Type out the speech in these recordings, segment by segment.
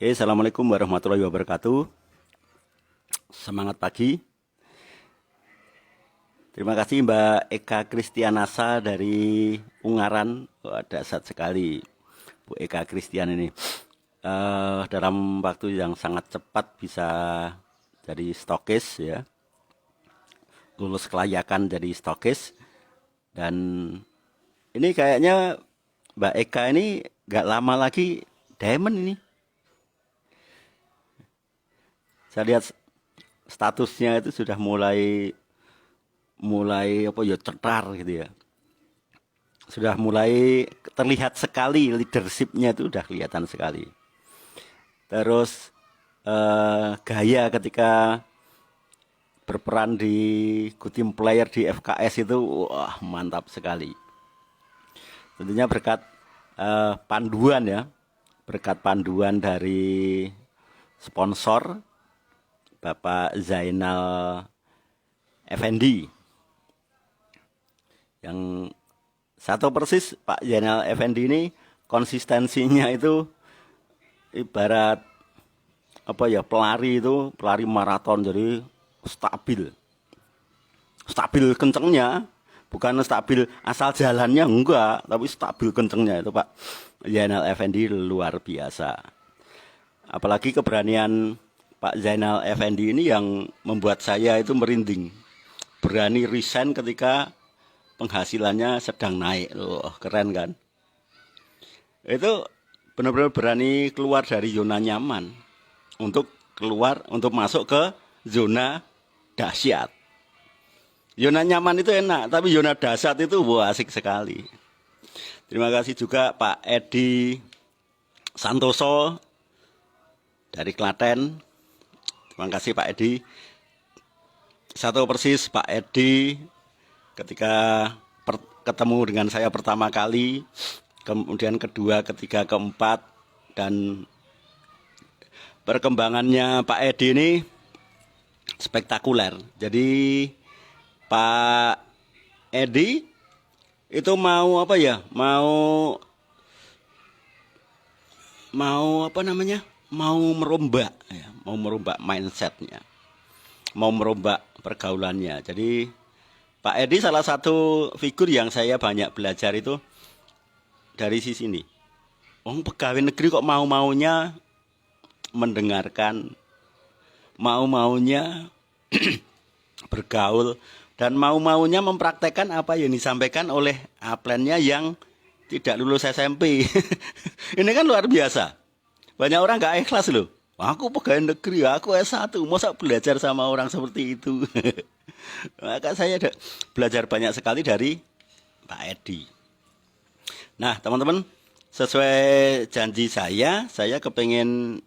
Oke, assalamualaikum warahmatullahi wabarakatuh. Semangat pagi. Terima kasih Mbak Eka Kristianasa dari Ungaran. Wah, dahsyat sekali Bu Eka Kristian ini. Dalam waktu yang sangat cepat bisa jadi stokis ya, lulus kelayakan jadi stokis. Dan ini kayaknya Mbak Eka ini gak lama lagi diamond ini. Saya lihat statusnya itu sudah mulai mulai apa ya cetar gitu ya. Sudah mulai terlihat sekali leadershipnya itu udah kelihatan sekali. Terus gaya ketika berperan di good team player di FKS itu wah mantap sekali. Tentunya berkat panduan ya, berkat panduan dari sponsor Bapak Zainal Effendi yang satu persis. Pak Zainal Effendi ini konsistensinya itu ibarat apa ya, pelari itu pelari maraton, jadi stabil stabil kencengnya, bukan stabil asal jalannya enggak, tapi stabil kencengnya itu Pak Zainal Effendi luar biasa. Apalagi keberanian Pak Zainal Effendi ini yang membuat saya itu merinding. Berani resign ketika penghasilannya sedang naik. Loh, keren kan? Itu benar-benar berani keluar dari zona nyaman untuk keluar, untuk masuk ke zona dahsyat. Zona nyaman itu enak, tapi zona dahsyat itu wah, asik sekali. Terima kasih juga Pak Edi Santoso dari Klaten. Terima kasih Pak Edi. Satu persis Pak Edi ketika ketemu dengan saya pertama kali, kemudian kedua, ketiga, keempat, dan perkembangannya Pak Edi ini spektakuler. Jadi Pak Edi itu mau apa ya? Mau apa namanya? Mau merombak ya, mau merombak mindsetnya, mau merombak pergaulannya. Jadi Pak Edi salah satu figur yang saya banyak belajar itu dari sisi ini. Pegawai negeri kok mau-maunya mendengarkan, mau-maunya bergaul, dan mau-maunya mempraktekkan apa yang disampaikan oleh aplennya yang tidak lulus SMP. Ini kan luar biasa. Banyak orang gak ikhlas loh. Aku pegawai negeri, aku S1, masa belajar sama orang seperti itu. Maka saya belajar banyak sekali dari Pak Edi. Nah teman-teman, sesuai janji saya kepengen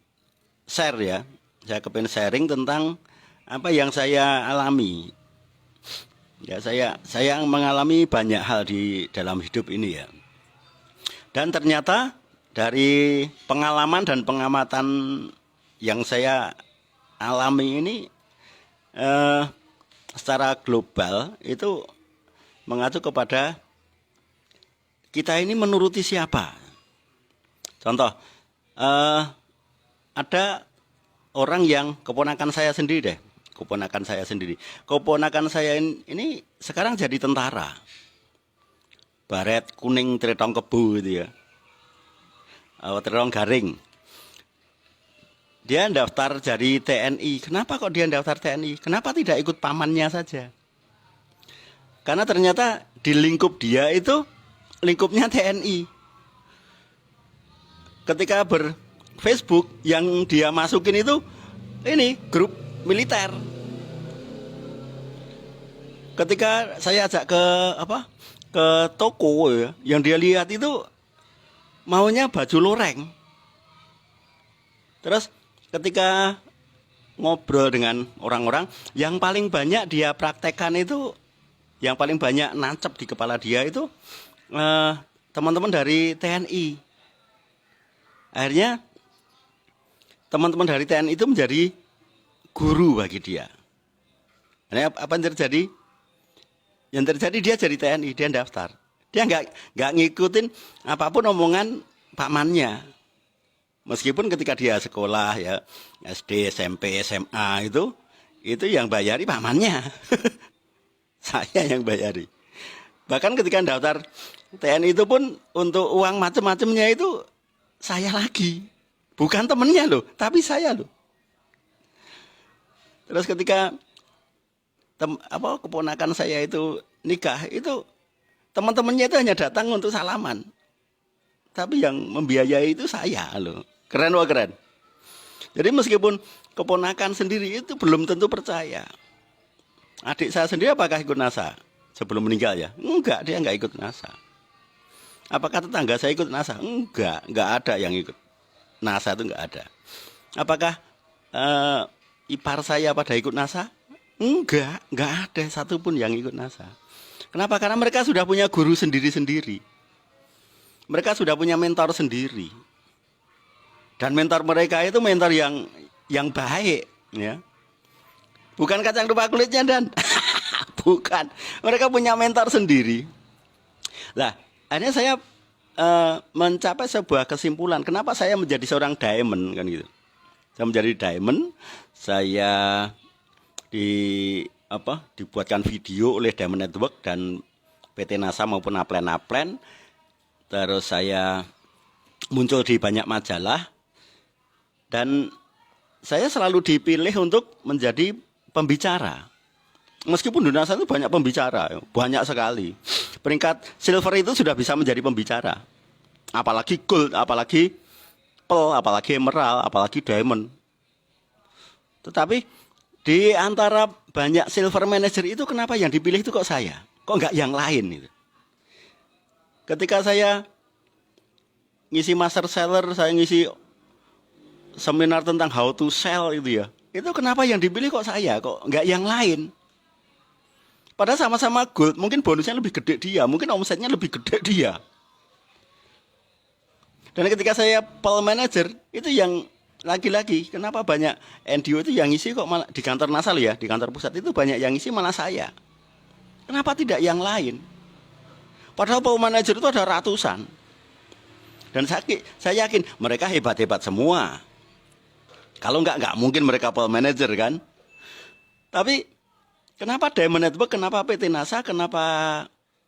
share ya. Saya kepengen sharing tentang apa yang saya alami. Ya, saya mengalami banyak hal di dalam hidup ini ya. Dan ternyata dari pengalaman dan pengamatan yang saya alami ini secara global itu mengacu kepada kita ini menuruti siapa. Contoh, ada orang yang keponakan saya sendiri deh, keponakan saya ini sekarang jadi tentara, baret kuning tritong kebu gitu ya, tritong garing. Dia daftar jadi TNI. Kenapa kok dia daftar TNI? Kenapa tidak ikut pamannya saja? Karena ternyata di lingkup dia itu lingkupnya TNI. Ketika Facebook yang dia masukin itu ini grup militer. Ketika saya ajak ke toko ya, yang dia lihat itu maunya baju loreng. Terus ketika ngobrol dengan orang-orang, yang paling banyak dia praktekkan itu, yang paling banyak nancep di kepala dia itu teman-teman dari TNI. Akhirnya teman-teman dari TNI itu menjadi guru bagi dia. Nah, apa yang terjadi? Yang terjadi dia jadi TNI, dia daftar. Dia nggak ngikutin apapun omongan pamannya. Meskipun ketika dia sekolah ya, SD, SMP, SMA itu yang bayari pamannya. Saya yang bayari. Bahkan ketika daftar TNI itu pun untuk uang macam-macamnya itu saya lagi. Bukan temennya loh, tapi saya loh. Terus ketika keponakan saya itu nikah, itu teman-temannya itu hanya datang untuk salaman. Tapi yang membiayai itu saya loh. Keren wah keren. Jadi meskipun keponakan sendiri itu belum tentu percaya. Adik saya sendiri apakah ikut NASA sebelum meninggal ya? Enggak, dia enggak ikut NASA. Apakah tetangga saya ikut NASA? Enggak ada yang ikut NASA, itu enggak ada. Apakah ipar saya pada ikut NASA? Enggak ada satupun yang ikut NASA. Kenapa? Karena mereka sudah punya guru sendiri-sendiri. Mereka sudah punya mentor sendiri. Dan mentor mereka itu mentor yang baik, ya. Bukan kacang lupa kulitnya dan bukan. Mereka punya mentor sendiri. Lah, akhirnya saya mencapai sebuah kesimpulan. Kenapa saya menjadi seorang diamond kan gitu? Saya menjadi diamond. Saya dibuatkan video oleh Diamond Network dan PT NASA maupun Aplen. Terus saya muncul di banyak majalah. Dan saya selalu dipilih untuk menjadi pembicara. Meskipun di NASA itu banyak pembicara, banyak sekali. Peringkat silver itu sudah bisa menjadi pembicara. Apalagi gold, apalagi pearl, apalagi emerald, apalagi diamond. Tetapi di antara banyak silver manager itu kenapa yang dipilih itu kok saya? Kok enggak yang lain itu? Ketika saya ngisi master seller, saya ngisi seminar tentang how to sell itu ya. Itu kenapa yang dipilih kok saya, kok enggak yang lain? Padahal sama-sama gold, mungkin bonusnya lebih gede dia, mungkin omsetnya lebih gede dia. Dan ketika saya pearl manager, itu yang lagi-lagi, kenapa banyak NDO itu yang isi kok malah di kantor NASA loh ya, di kantor pusat itu banyak yang isi malah saya. Kenapa tidak yang lain? Padahal pearl manager itu ada ratusan. Dan saya yakin mereka hebat-hebat semua. Kalau enggak mungkin mereka pearl manager kan. Tapi kenapa Diamond Network, kenapa PT NASA, kenapa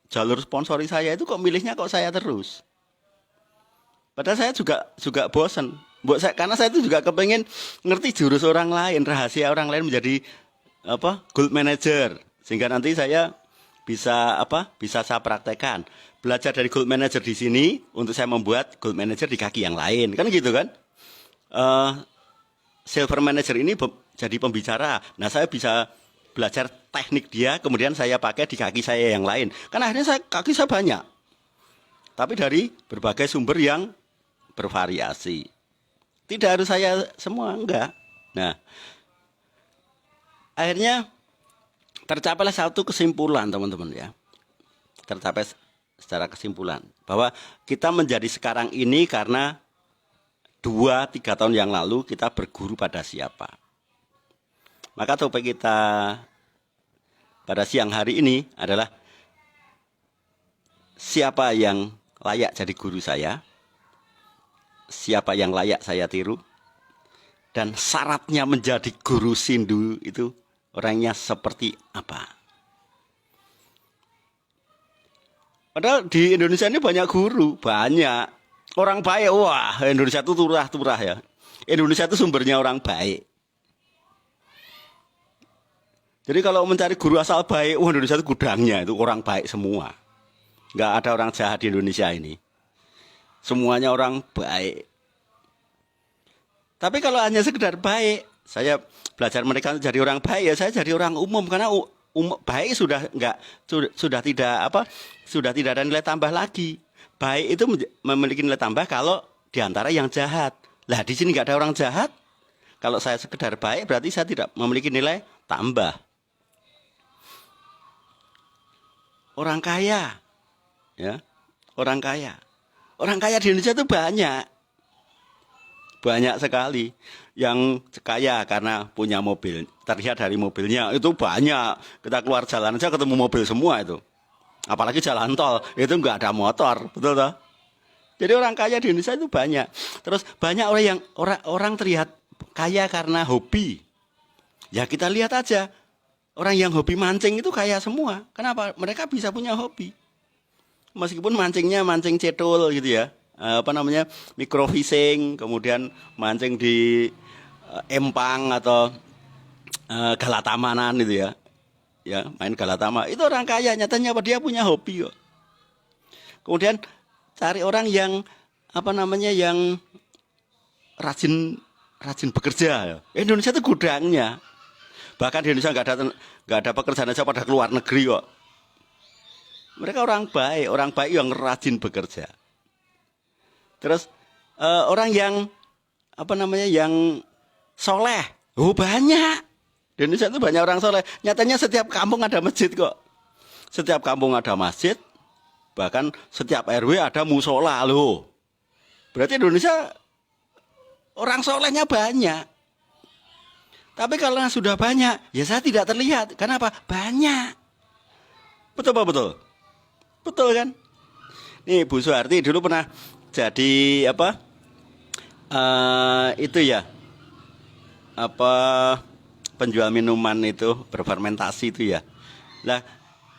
jalur sponsori saya itu kok milihnya kok saya terus? Padahal saya juga bosan. Karena saya itu juga kepengen ngerti jurus orang lain, rahasia orang lain menjadi gold manager. Sehingga nanti saya bisa saya praktekkan. Belajar dari gold manager di sini untuk saya membuat gold manager di kaki yang lain. Kan gitu kan? Silver manager ini jadi pembicara. Nah, saya bisa belajar teknik dia, kemudian saya pakai di kaki saya yang lain. Karena akhirnya kaki saya banyak. Tapi dari berbagai sumber yang bervariasi. Tidak harus saya semua, enggak. Nah, akhirnya tercapailah satu kesimpulan, teman-teman ya. Tercapai secara kesimpulan bahwa kita menjadi sekarang ini karena 2-3 tahun yang lalu kita berguru pada siapa. Maka topik kita pada siang hari ini adalah siapa yang layak jadi guru saya, siapa yang layak saya tiru, dan syaratnya menjadi guru Sindu itu orangnya seperti apa. Padahal di Indonesia ini banyak guru, banyak. Orang baik, wah Indonesia itu turah-turah ya. Indonesia itu sumbernya orang baik. Jadi kalau mencari guru asal baik, wah Indonesia itu gudangnya, itu orang baik semua. Nggak ada orang jahat di Indonesia ini. Semuanya orang baik. Tapi kalau hanya sekedar baik, saya belajar mereka jadi orang baik, ya saya jadi orang umum. Karena baik sudah tidak ada nilai tambah lagi. Baik itu memiliki nilai tambah kalau diantara yang jahat. Lah di sini nggak ada orang jahat. Kalau saya sekedar baik berarti saya tidak memiliki nilai tambah. Orang kaya, ya, orang kaya di Indonesia itu banyak sekali. Yang kaya karena punya mobil, terlihat dari mobilnya itu banyak. Kita keluar jalan aja ketemu mobil semua itu. Apalagi jalan tol, itu nggak ada motor, betul toh? Jadi orang kaya di Indonesia itu banyak. Terus banyak orang terlihat kaya karena hobi. Ya kita lihat aja. Orang yang hobi mancing itu kaya semua. Kenapa? Mereka bisa punya hobi. Meskipun mancingnya mancing cetul gitu ya. Apa namanya? Microfishing, kemudian mancing di empang atau galatamanan gitu ya. Ya, main galatama. Itu orang kaya, nyatanya apa dia punya hobi kok. Kemudian cari orang yang apa namanya yang rajin bekerja ya. Indonesia itu gudangnya. Bahkan di Indonesia nggak ada pekerjaan aja pada keluar negeri kok. Mereka orang baik yang rajin bekerja. Terus orang yang apa namanya yang soleh, banyak. Di Indonesia itu banyak orang soleh. Nyatanya setiap kampung ada masjid kok. Setiap kampung ada masjid. Bahkan setiap RW ada musola loh. Berarti Indonesia orang solehnya banyak. Tapi kalau sudah banyak, ya saya tidak terlihat. Kenapa? Banyak. Betul Pak, betul? Betul kan? Nih Bu Suharti dulu pernah jadi apa? Itu ya. Apa penjual minuman itu berfermentasi itu ya. Lah,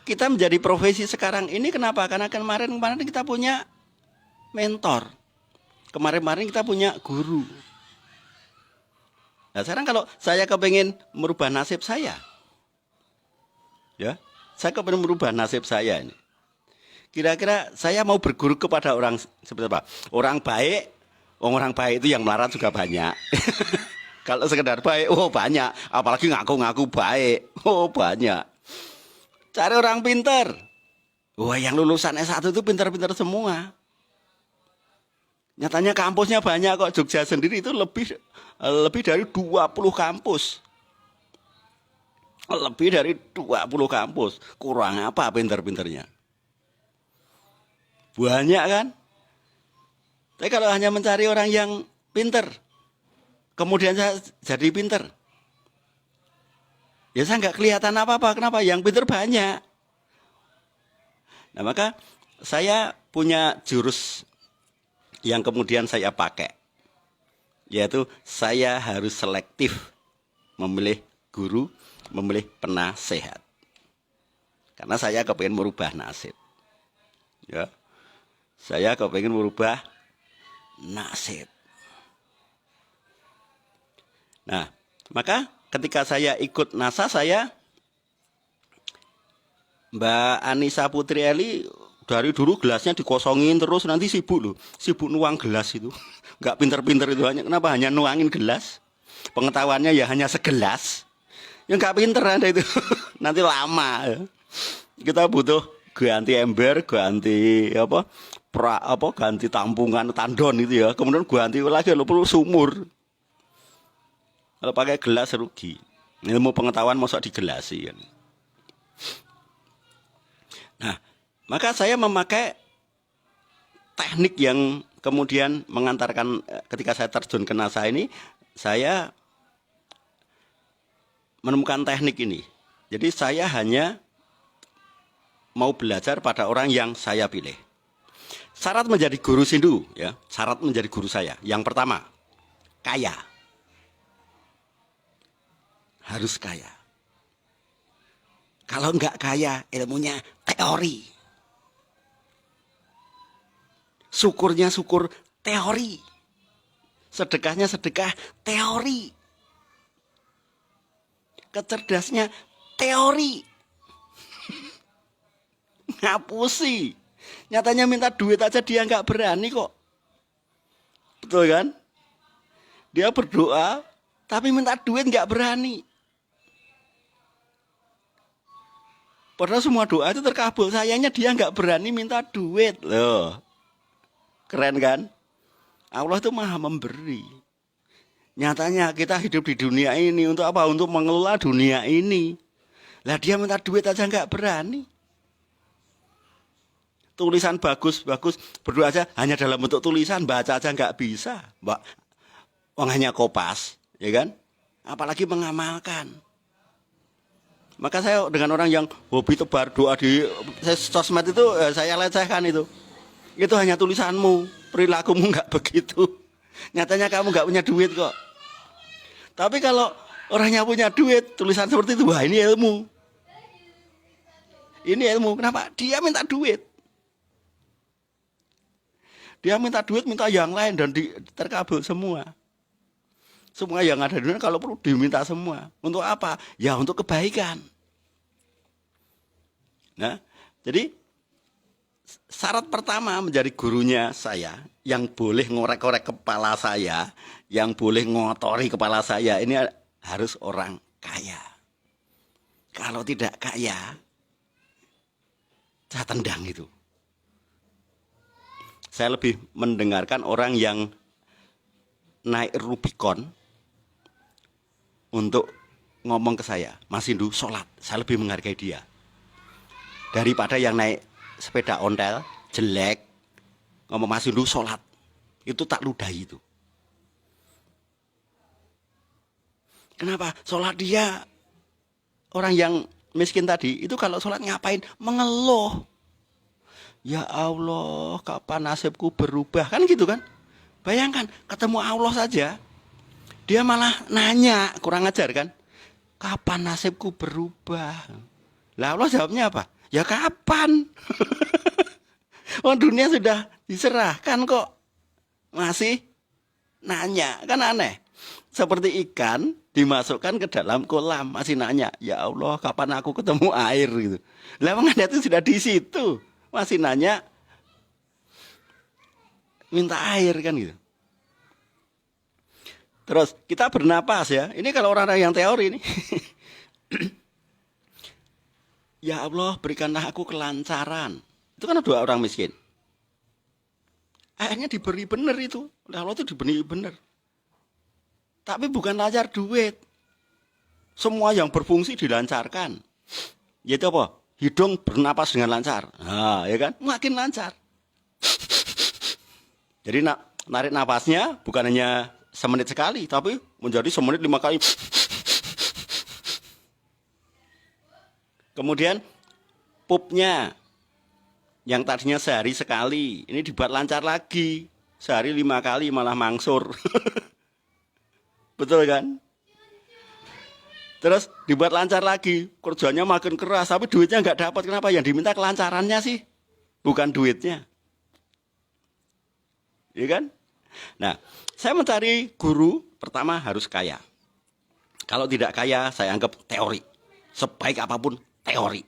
kita menjadi profesi sekarang ini kenapa? Karena kemarin kita punya mentor. Kemarin kita punya guru. Nah sekarang kalau saya kepengen merubah nasib saya. Ya, saya kepengen merubah nasib saya ini. Kira-kira saya mau berguru kepada orang seperti apa? Orang baik itu yang melarat juga banyak. Kalau sekedar baik, banyak. Apalagi ngaku-ngaku baik, banyak. Cari orang pinter. Yang lulusan S1 itu pinter-pinter semua. Nyatanya kampusnya banyak kok. Jogja sendiri itu lebih dari 20 kampus. Lebih dari 20 kampus. Kurang apa pinter-pinternya? Banyak kan? Tapi kalau hanya mencari orang yang pinter, kemudian saya jadi pinter, ya saya nggak kelihatan apa-apa. Kenapa? Yang pinter banyak. Nah maka saya punya jurus yang kemudian saya pakai, yaitu saya harus selektif memilih guru, memilih penasehat. Karena saya kepengen merubah nasib. Ya, saya kepengen merubah nasib. Nah, maka ketika saya ikut NASA, Mbak Anissa Putri Eli dari dulu gelasnya dikosongin terus, nanti sibuk loh. Sibuk nuang gelas itu. Nggak pinter-pinter itu. Kenapa hanya nuangin gelas? Pengetahuannya ya hanya segelas. Ya nggak pinter Anda itu. Nanti lama. Ya. Kita butuh ganti ember, ganti ganti tampungan, tandon itu ya. Kemudian ganti lagi perlu sumur. Kalau pakai gelas rugi. Ilmu pengetahuan masuk digelasi kan. Nah, maka saya memakai teknik yang kemudian mengantarkan ketika saya terjun ke NASA ini, saya menemukan teknik ini. Jadi saya hanya mau belajar pada orang yang saya pilih. Syarat menjadi guru Sindu, ya, syarat menjadi guru saya. Yang pertama, kaya. Harus kaya. Kalau enggak kaya, ilmunya teori. Syukurnya syukur teori. Sedekahnya sedekah teori. Kecerdasnya teori. Ngapusi. Nyatanya minta duit aja dia nggak berani kok. Betul kan? Dia berdoa, tapi minta duit nggak berani. Padahal semua doa itu terkabul. Sayangnya dia nggak berani minta duit. Loh. Keren kan? Allah itu maha memberi. Nyatanya kita hidup di dunia ini untuk apa? Untuk mengelola dunia ini. Lah dia minta duit aja nggak berani. Tulisan bagus, berdoa aja hanya dalam bentuk tulisan, baca aja nggak bisa. Mbak, hanya kopas, ya kan? Apalagi mengamalkan. Maka saya dengan orang yang hobi tebar doa di sosmed itu, saya lecehkan itu. Itu hanya tulisanmu, perilakumu nggak begitu. Nyatanya kamu nggak punya duit kok. Tapi kalau orangnya punya duit, tulisan seperti itu, wah ini ilmu. Ini ilmu. Kenapa? Dia minta duit. Dia minta duit, minta yang lain dan terkabul semua. Semua yang ada di dunia kalau perlu diminta semua. Untuk apa? Ya untuk kebaikan. Nah, jadi syarat pertama menjadi gurunya saya, yang boleh ngorek-ngorek kepala saya, yang boleh ngotori kepala saya, ini harus orang kaya. Kalau tidak kaya, saya tendang itu. Saya lebih mendengarkan orang yang naik Rubicon untuk ngomong ke saya, Mas Indu sholat, saya lebih menghargai dia daripada yang naik sepeda ontel jelek ngomong Mas Indu sholat, itu tak ludahi itu. Kenapa? Sholat dia orang yang miskin tadi itu kalau sholat ngapain? Mengeluh. Ya Allah, kapan nasibku berubah, kan gitu kan? Bayangkan ketemu Allah saja, dia malah nanya, kurang ajar kan? Kapan nasibku berubah? Lah Allah jawabnya apa? Ya kapan? Oh dunia sudah diserahkan kok masih nanya, kan aneh. Seperti ikan dimasukkan ke dalam kolam masih nanya, ya Allah kapan aku ketemu air gitu. Lah memang itu sudah di situ masih nanya minta air kan gitu. Terus kita bernapas ya. Ini kalau orang-orang yang teori ini. Ya Allah berikanlah aku kelancaran. Itu kan dua orang miskin. Akhirnya diberi benar itu. Oleh Allah itu diberi benar. Tapi bukan lancar duit. Semua yang berfungsi dilancarkan. Yaitu apa? Hidung bernapas dengan lancar. Nah, ya kan? Makin lancar. Jadi narik napasnya bukan hanya semenit sekali, tapi menjadi semenit 5 kali. Kemudian pupnya yang tadinya sehari sekali, ini dibuat lancar lagi. Sehari 5 kali malah mangsur. Betul kan? Terus dibuat lancar lagi, kerjanya makin keras, tapi duitnya nggak dapat. Kenapa? Yang diminta kelancarannya sih, bukan duitnya. Iya kan? Nah, saya mencari guru, pertama harus kaya. Kalau tidak kaya, saya anggap teori. Sebaik apapun, teori.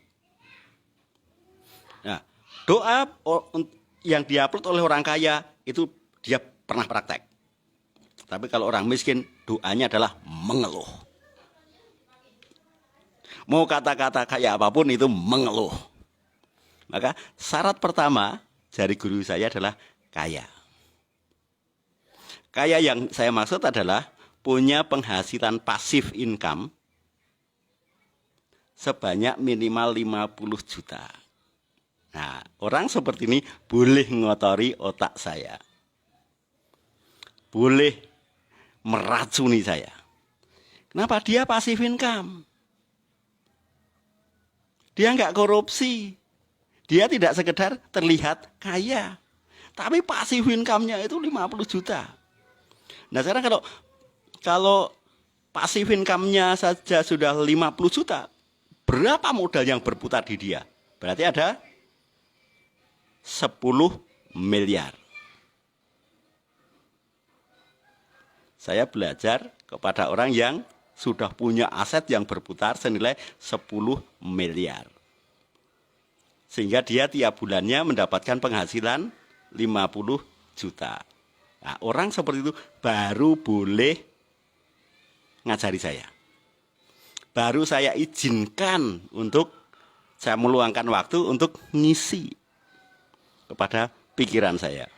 Nah, doa yang diupload oleh orang kaya, itu dia pernah praktek. Tapi kalau orang miskin, doanya adalah mengeluh. Mau kata-kata kayak apapun itu mengeluh. Maka syarat pertama dari guru saya adalah kaya. Kaya yang saya maksud adalah punya penghasilan pasif income sebanyak minimal 50 juta. Nah, orang seperti ini boleh ngotori otak saya. Boleh meracuni saya. Kenapa? Dia pasif income. Dia nggak korupsi. Dia tidak sekedar terlihat kaya. Tapi pasif income-nya itu 50 juta. Nah sekarang kalau pasif income-nya saja sudah 50 juta, berapa modal yang berputar di dia? Berarti ada 10 miliar. Saya belajar kepada orang yang sudah punya aset yang berputar senilai 10 miliar. Sehingga dia tiap bulannya mendapatkan penghasilan 50 juta. Nah, orang seperti itu baru boleh ngajari saya. Baru saya izinkan untuk saya meluangkan waktu untuk ngisi kepada pikiran saya.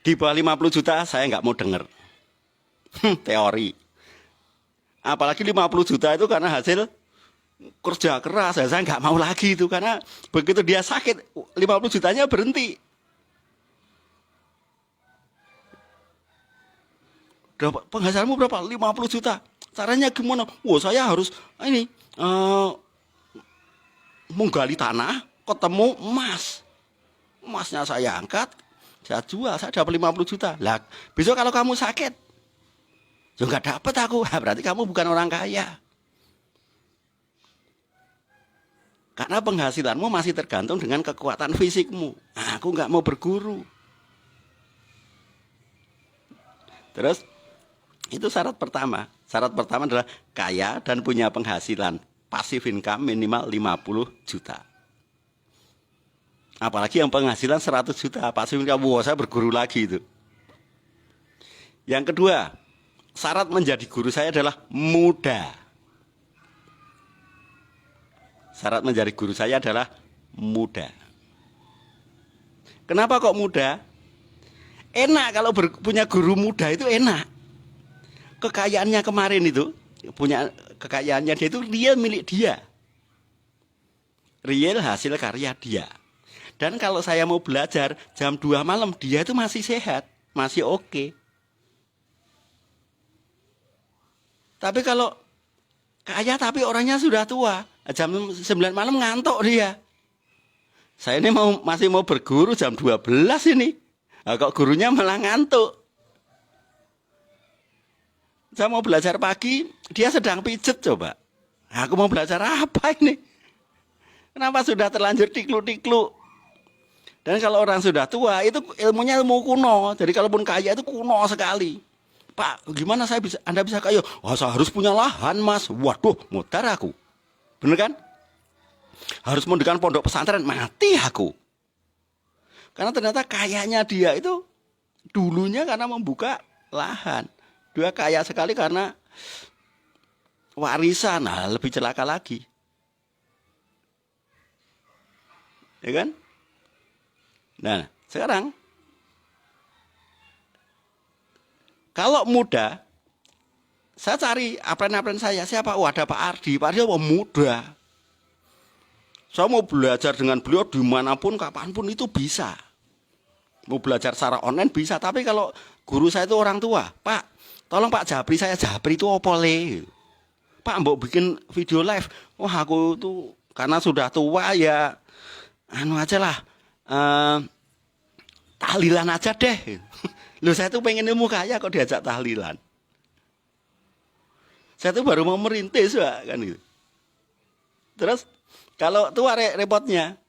Di bawah 50 juta saya nggak mau dengar. Teori. Apalagi 50 juta itu karena hasil kerja keras. Saya nggak mau lagi itu. Karena begitu dia sakit, 50 jutanya berhenti. Penghasilanmu berapa? 50 juta. Caranya gimana? Saya harus menggali tanah, ketemu emas. emasnya saya angkat, saya jual, saya dapat 50 juta. Lah, besok kalau kamu sakit, ya nggak dapat aku. Berarti kamu bukan orang kaya. Karena penghasilanmu masih tergantung dengan kekuatan fisikmu. Nah, aku nggak mau berguru. Terus, itu syarat pertama. Syarat pertama adalah kaya dan punya penghasilan passive income minimal 50 juta. Apalagi yang penghasilan 100 juta, passive income, wah saya berguru lagi itu. Yang kedua, syarat menjadi guru saya adalah muda. Syarat menjadi guru saya adalah muda. Kenapa kok muda? Enak kalau punya guru muda itu enak. Kekayaannya kemarin itu, punya kekayaannya dia itu real milik dia. Real hasil karya dia. Dan kalau saya mau belajar jam 2 malam, dia itu masih sehat, masih oke. Tapi kalau kaya tapi orangnya sudah tua, jam 9 malam ngantuk dia. Saya ini masih mau berguru jam 12 ini. Nah, kok gurunya malah ngantuk. Saya mau belajar pagi, dia sedang pijet coba. Aku mau belajar apa ini? Kenapa sudah terlanjur tiklu-tiklu? Dan kalau orang sudah tua, itu ilmunya ilmu kuno. Jadi kalaupun kaya itu kuno sekali. Pak, gimana Anda bisa kaya? Oh, saya harus punya lahan, Mas. Waduh, modar aku. Bener kan? Harus mendirikan pondok pesantren, mati aku. Karena ternyata kayanya dia itu dulunya karena membuka lahan. Dia kaya sekali karena warisan. Nah, lebih celaka lagi. Ya kan? Nah, sekarang kalau muda, saya cari apren-apren saya. Siapa? Oh, ada Pak Ardi. Pak Ardi muda. Saya mau belajar dengan beliau dimanapun, kapanpun itu bisa. Mau belajar secara online bisa. Tapi kalau guru saya itu orang tua, Pak, tolong Pak Japri, saya Japri itu apa le? Pak, mau bikin video live. Wah, aku tuh karena sudah tua ya, anu aja lah. Tahlilan aja deh. Loh, saya tuh pengen ilmu kaya kok diajak tahlilan. Saya tuh baru mau merintis kan gitu. Terus kalau tua repotnya,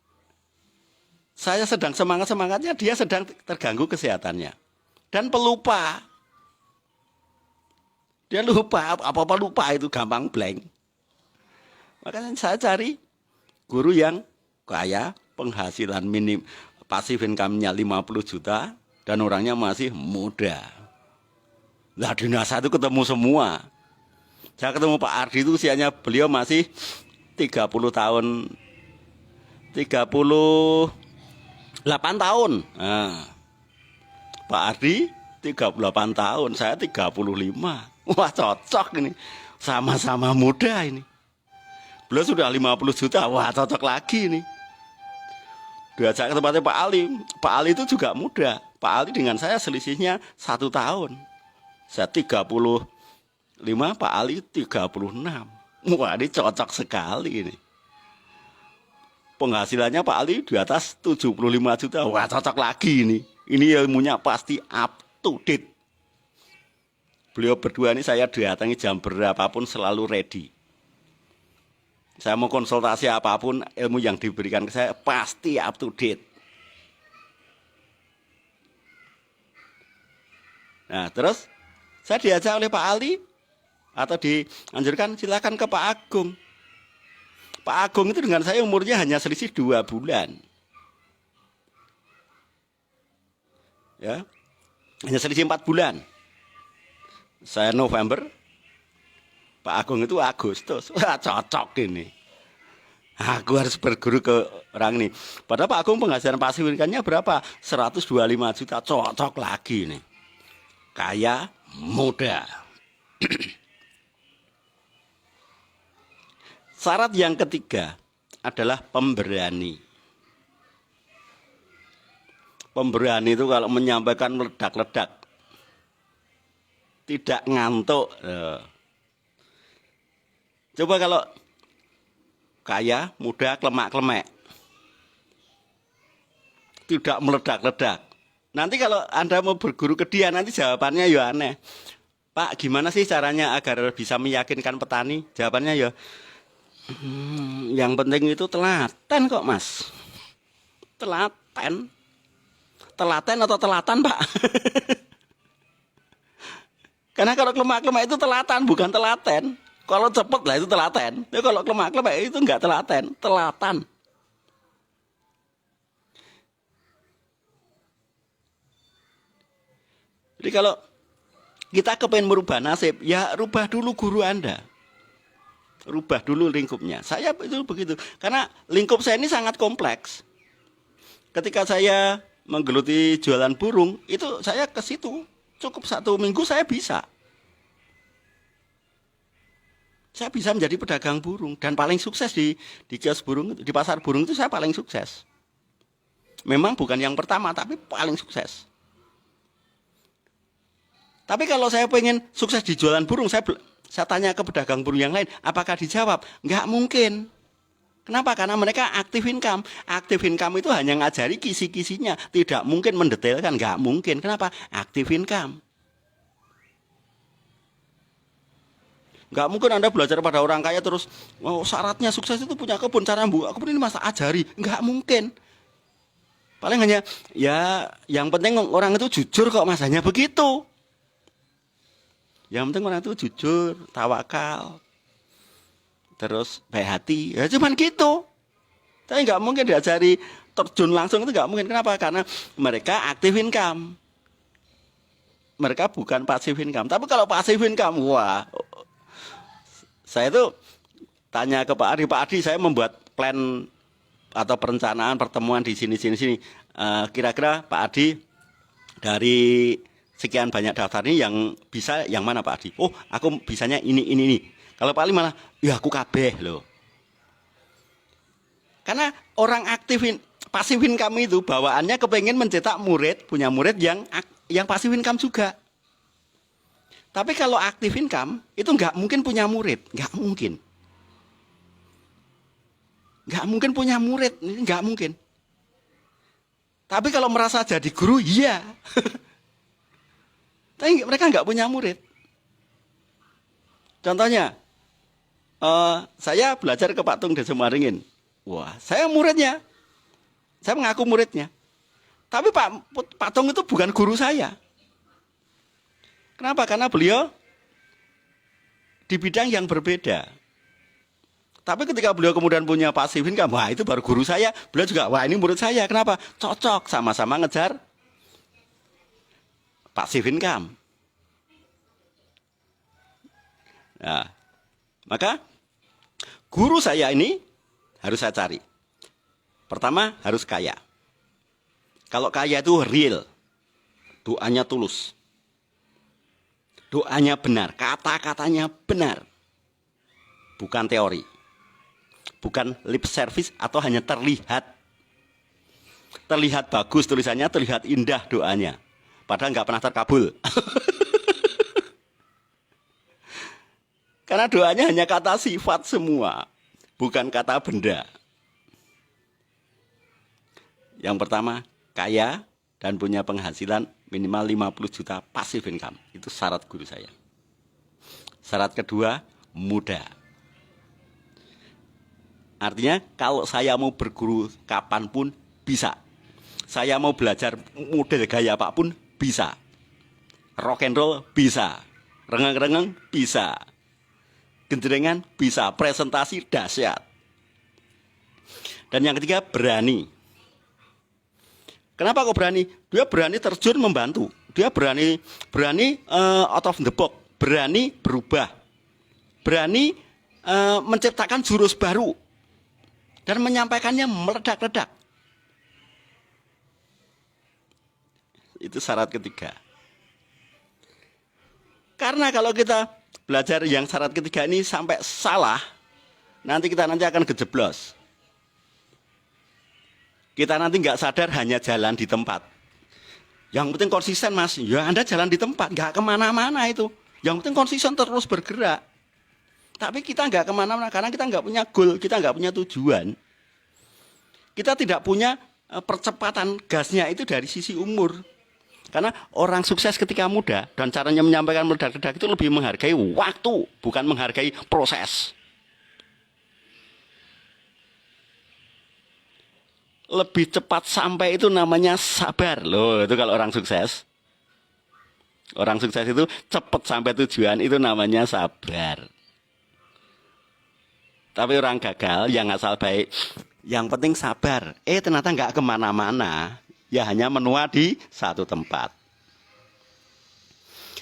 saya sedang semangat-semangatnya, dia sedang terganggu kesehatannya. Dan pelupa. Dia lupa, apa-apa lupa itu gampang blank. Makanya saya cari guru yang kaya, penghasilan minim, passive income-nya 50 juta, dan orangnya masih muda. Nah, di NASA itu ketemu semua. Saya ketemu Pak Ardi itu usianya beliau masih 30 tahun. 38 tahun. Nah, Pak Ardi 38 tahun, saya 35. Wah, cocok ini. Sama-sama muda ini. Beliau sudah 50 juta. Wah, cocok lagi ini. Diajak ke tempatnya Pak Ali. Pak Ali itu juga muda. Pak Ali dengan saya selisihnya 1 tahun. Saya 35, Pak Ali 36. Wah, ini cocok sekali ini. Penghasilannya Pak Ali di atas 75 juta. Wah, cocok lagi ini. Ini ilmunya pasti up to date. Beliau berdua ini saya datangi jam berapapun selalu ready. Saya mau konsultasi apapun, ilmu yang diberikan ke saya pasti up to date. Nah, terus saya diajak oleh Pak Ali atau dianjurkan silakan ke Pak Agung. Pak Agung itu dengan saya umurnya hanya selisih 2 bulan. Ya. Hanya selisih 4 bulan. Saya November, Pak Agung itu Agustus. Wah, cocok ini. Aku harus berguru ke orang ini. Padahal Pak Agung penghasilan passive income-nya berapa? 125 juta. Cocok lagi ini. Kaya, muda. Syarat yang ketiga adalah pemberani. Pemberani itu kalau menyampaikan meledak-ledak. Tidak ngantuk. Coba kalau kaya, muda, klemak-klemek. tidak meledak-ledak. Nanti kalau Anda mau berguru ke dia, nanti jawabannya ya aneh. Pak, gimana sih caranya agar bisa meyakinkan petani? Jawabannya ya, yang penting itu telaten kok mas. Telaten. Telaten atau telatan pak? Karena kalau klemak-klemak itu telatan, bukan telaten. Kalau cepet lah itu telaten. Ya kalau klemak-klemak itu enggak telaten, telatan. Jadi kalau kita kepengen merubah nasib, ya rubah dulu guru Anda. Rubah dulu lingkupnya. Saya itu begitu. Karena lingkup saya ini sangat kompleks. Ketika saya menggeluti jualan burung, itu saya ke situ. Cukup 1 minggu saya bisa. Saya bisa menjadi pedagang burung. Dan paling sukses di kios burung, di pasar burung itu saya paling sukses. Memang bukan yang pertama, tapi paling sukses. Tapi kalau saya pengen sukses di jualan burung, saya tanya ke pedagang burung yang lain, apakah dijawab? Nggak mungkin. Kenapa? Karena mereka aktif income. Aktif income itu hanya ngajari kisi-kisinya. Tidak mungkin mendetailkan, nggak mungkin. Kenapa? Aktif income. Nggak mungkin Anda belajar pada orang kaya terus, oh, syaratnya sukses itu punya kebun, cara membuat kebun ini masa ajari. Nggak mungkin. Paling hanya, ya yang penting orang itu jujur kok mas, hanya begitu. Yang penting orang itu jujur, tawakal, terus baik hati, ya cuman gitu. Tapi nggak mungkin diajari terjun langsung, itu nggak mungkin. Kenapa? Karena mereka aktif income. Mereka bukan pasif income. Tapi kalau pasif income, wah, saya itu tanya ke Pak Adi, saya membuat plan atau perencanaan pertemuan di sini. Kira-kira Pak Adi dari sekian banyak daftar ini yang bisa yang mana Pak Adi? Oh, aku bisanya ini. Kalau Pak Ali malah, ya aku kabeh loh. Karena orang pasif income itu bawaannya kepengen mencetak murid, punya murid yang pasif income juga. Tapi kalau aktif income itu nggak mungkin punya murid, nggak mungkin. Nggak mungkin punya murid, nggak mungkin. Tapi kalau merasa jadi guru, iya. Tapi mereka nggak punya murid. Contohnya, saya belajar ke Pak Tung Desa Maringin. Wah, saya muridnya. Saya mengaku muridnya. Tapi Pak Tung itu bukan guru saya. Kenapa? Karena beliau di bidang yang berbeda. Tapi ketika beliau kemudian punya pasif income, wah itu baru guru saya. Beliau juga, wah ini murid saya. Kenapa? Cocok, sama-sama ngejar pasif income. Nah, maka guru saya ini harus saya cari. Pertama harus kaya. Kalau kaya itu real, doanya tulus, doanya benar, kata-katanya benar, bukan teori, bukan lip service atau hanya terlihat bagus tulisannya, terlihat indah doanya. Padahal nggak pernah terkabul. Karena doanya hanya kata sifat semua, bukan kata benda. Yang pertama, kaya dan punya penghasilan minimal 50 juta passive income. Itu syarat guru saya. Syarat kedua, muda. Artinya kalau saya mau berguru kapanpun bisa. Saya mau belajar model gaya apapun bisa. Rock and roll bisa. Rengeng-rengeng bisa. Genjrengan bisa. Presentasi dahsyat. Dan yang ketiga berani. Kenapa kok berani? Dia berani terjun membantu. Dia berani out of the box. Berani berubah. Berani menciptakan jurus baru. Dan menyampaikannya meledak-ledak. Itu syarat ketiga. Karena kalau kita belajar yang syarat ketiga ini sampai salah, nanti akan kejeblos. Kita nanti nggak sadar hanya jalan di tempat. Yang penting konsisten mas, ya Anda jalan di tempat, nggak kemana-mana itu. Yang penting konsisten terus bergerak. Tapi kita nggak kemana-mana karena kita nggak punya goal, kita nggak punya tujuan. Kita tidak punya percepatan gasnya itu dari sisi umur. Karena orang sukses ketika muda dan caranya menyampaikan meledak-ledak itu lebih menghargai waktu, bukan menghargai proses. Lebih cepat sampai itu namanya sabar. Loh, itu kalau orang sukses. Orang sukses itu cepat sampai tujuan itu namanya sabar. Tapi orang gagal yang asal baik, yang penting sabar. Ternyata nggak kemana-mana. Ya hanya menua di satu tempat.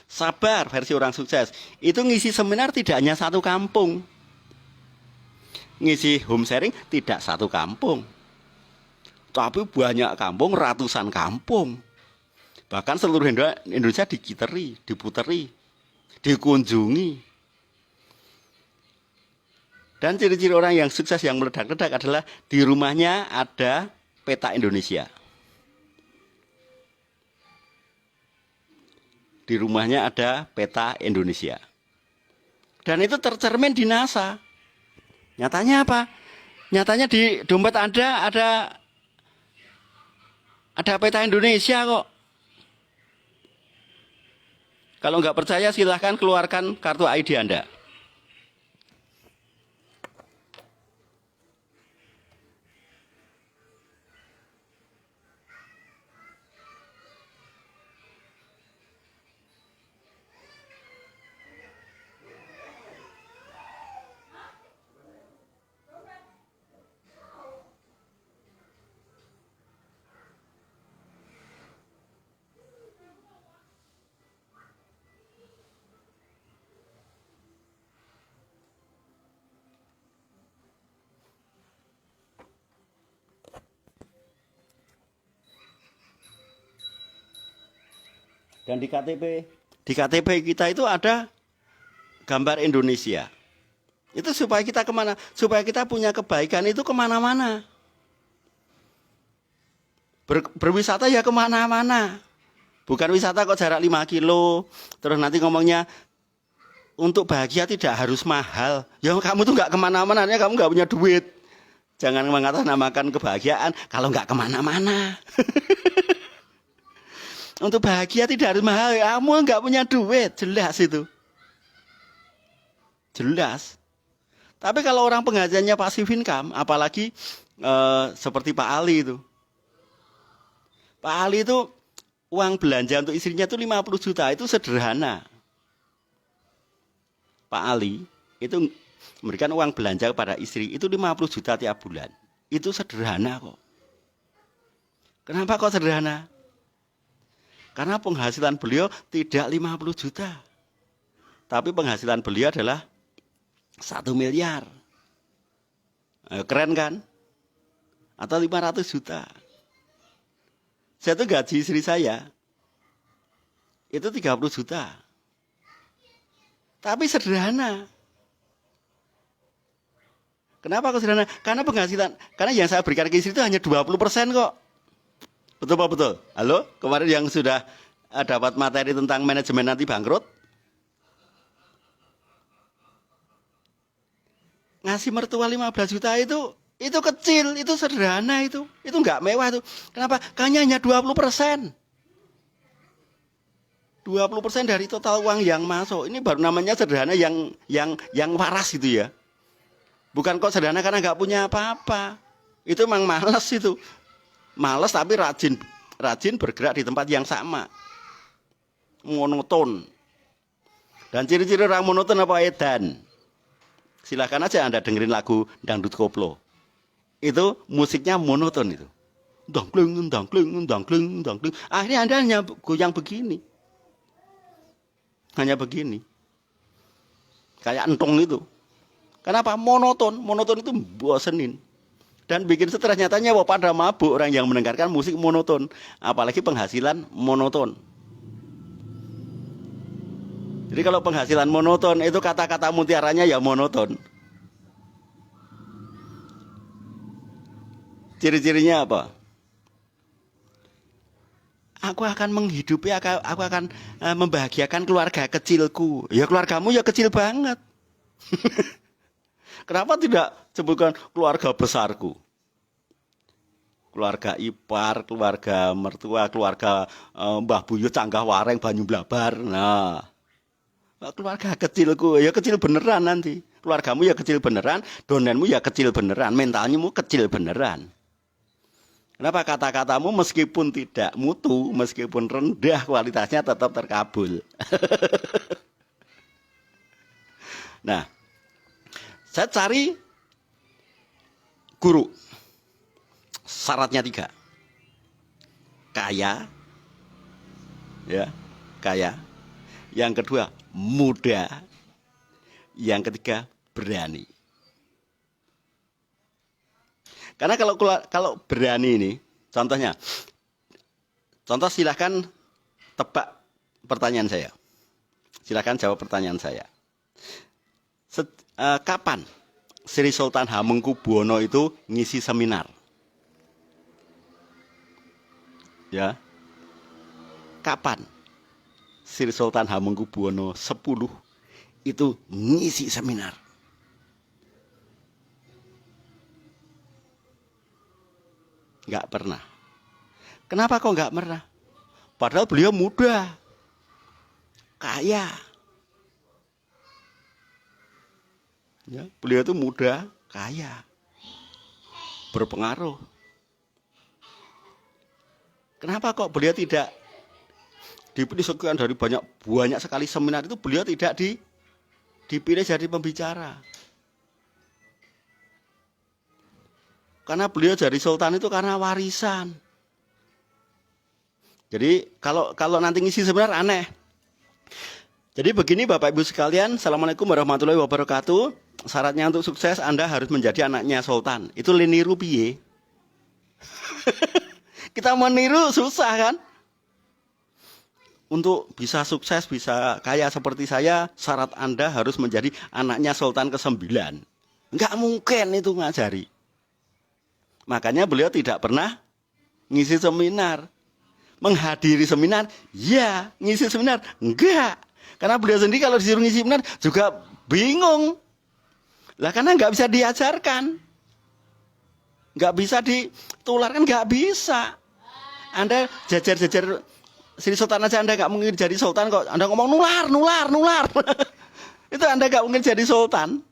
Sabar versi orang sukses. Itu ngisi seminar tidak hanya satu kampung. Ngisi home sharing tidak satu kampung. Tapi banyak kampung, ratusan kampung. Bahkan seluruh Indonesia dikiteri, diputeri, dikunjungi. Dan ciri-ciri orang yang sukses yang meledak-ledak adalah di rumahnya ada peta Indonesia. Di rumahnya ada peta Indonesia. Dan itu tercermin di NASA. Nyatanya apa? Nyatanya di dompet Anda ada peta Indonesia kok. Kalau nggak percaya silahkan keluarkan kartu ID Anda. Dan di KTP kita itu ada gambar Indonesia. Itu supaya kita kemana? Supaya kita punya kebaikan itu kemana-mana. Berwisata ya kemana-mana. Bukan wisata kok jarak 5 kilo. Terus nanti ngomongnya untuk bahagia tidak harus mahal. Ya kamu tuh nggak kemana-mana, kamu nggak punya duit. Jangan mengatasnamakan kebahagiaan kalau nggak kemana-mana. Untuk bahagia tidak harus mahal. Kamu nggak punya duit, jelas itu. Jelas. Tapi kalau orang penghasilannya passive income, apalagi seperti Pak Ali itu. Pak Ali itu uang belanja untuk istrinya itu 50 juta, itu sederhana. Pak Ali itu memberikan uang belanja kepada istri itu 50 juta tiap bulan. Itu sederhana kok. Kenapa kok sederhana? Karena penghasilan beliau tidak 50 juta. Tapi penghasilan beliau adalah 1 miliar. Keren kan? Atau 500 juta. Saya tuh gaji istri saya itu 30 juta. Tapi sederhana. Kenapa kok sederhana? Karena penghasilan, karena yang saya berikan ke istri itu hanya 20% kok. Betul Pak, betul? Halo? Kemarin yang sudah dapat materi tentang manajemen anti bangkrut. Ngasih mertua 15 juta itu kecil, itu sederhana itu. Itu enggak mewah itu. Kenapa? Karena hanya 20%. 20% dari total uang yang masuk. Ini baru namanya sederhana yang waras itu ya. Bukan kok sederhana karena nggak punya apa-apa. Itu emang malas itu. Malas tapi rajin bergerak di tempat yang sama. Monoton. Dan ciri-ciri orang monoton apa edan? Silahkan aja Anda dengerin lagu dangdut koplo. Itu musiknya monoton itu. Dangkling, dangkling, dangkling, dangkling. Akhirnya Anda hanya goyang begini. Hanya begini. Kayak entong itu. Kenapa? Monoton. Monoton itu bosenin. Dan bikin stres. Nyatanya pada mabuk orang yang mendengarkan musik monoton. Apalagi penghasilan monoton. Jadi kalau penghasilan monoton itu kata-kata mutiaranya ya monoton. Ciri-cirinya apa? Aku akan menghidupi, aku akan membahagiakan keluarga kecilku. Ya keluargamu ya kecil banget. Kenapa tidak sebutkan keluarga besarku? keluarga ipar, keluarga mertua, keluarga Mbah Buyut Canggah Wareng Banyu Blabar. Nah, keluarga kecilku ya kecil beneran nanti. Keluargamu ya kecil beneran, donenmu ya kecil beneran, mentalmu kecil beneran. Kenapa kata-katamu meskipun tidak mutu, meskipun rendah kualitasnya tetap terkabul. Nah, saya cari guru. Syaratnya 3. Kaya, ya, kaya. Yang kedua, muda. Yang ketiga, berani. Karena kalau berani ini, contohnya, silahkan tebak pertanyaan saya. Silahkan jawab pertanyaan saya. Kapan Sri Sultan Hamengkubuwono itu ngisi seminar? Ya, kapan Sri Sultan Hamengkubuwono 10 itu ngisi seminar? Nggak pernah. Kenapa kok nggak pernah? Padahal beliau muda, kaya. Ya, beliau itu muda, kaya, berpengaruh. Kenapa kok beliau tidak dipilih sekian dari banyak sekali seminar itu, beliau tidak dipilih jadi pembicara? Karena beliau jadi sultan itu karena warisan. Jadi kalau nanti ngisi seminar aneh. Jadi begini Bapak Ibu sekalian, Assalamualaikum warahmatullahi wabarakatuh. Syaratnya untuk sukses Anda harus menjadi anaknya sultan. Itu niru piye? Kita mau niru susah kan? Untuk bisa sukses, bisa kaya seperti saya, syarat Anda harus menjadi anaknya sultan ke-9. Enggak mungkin itu ngajari. Makanya beliau tidak pernah ngisi seminar. Menghadiri seminar, ya. Ngisi seminar, enggak. Karena beliau sendiri kalau disuruh ngisi seminar juga bingung. Lah karena nggak bisa diajarkan. Nggak bisa ditularkan, nggak bisa. Anda jajar-jajar Sri Sultan aja Anda nggak mungkin jadi sultan kok. Anda ngomong nular. Itu Anda nggak mungkin jadi sultan.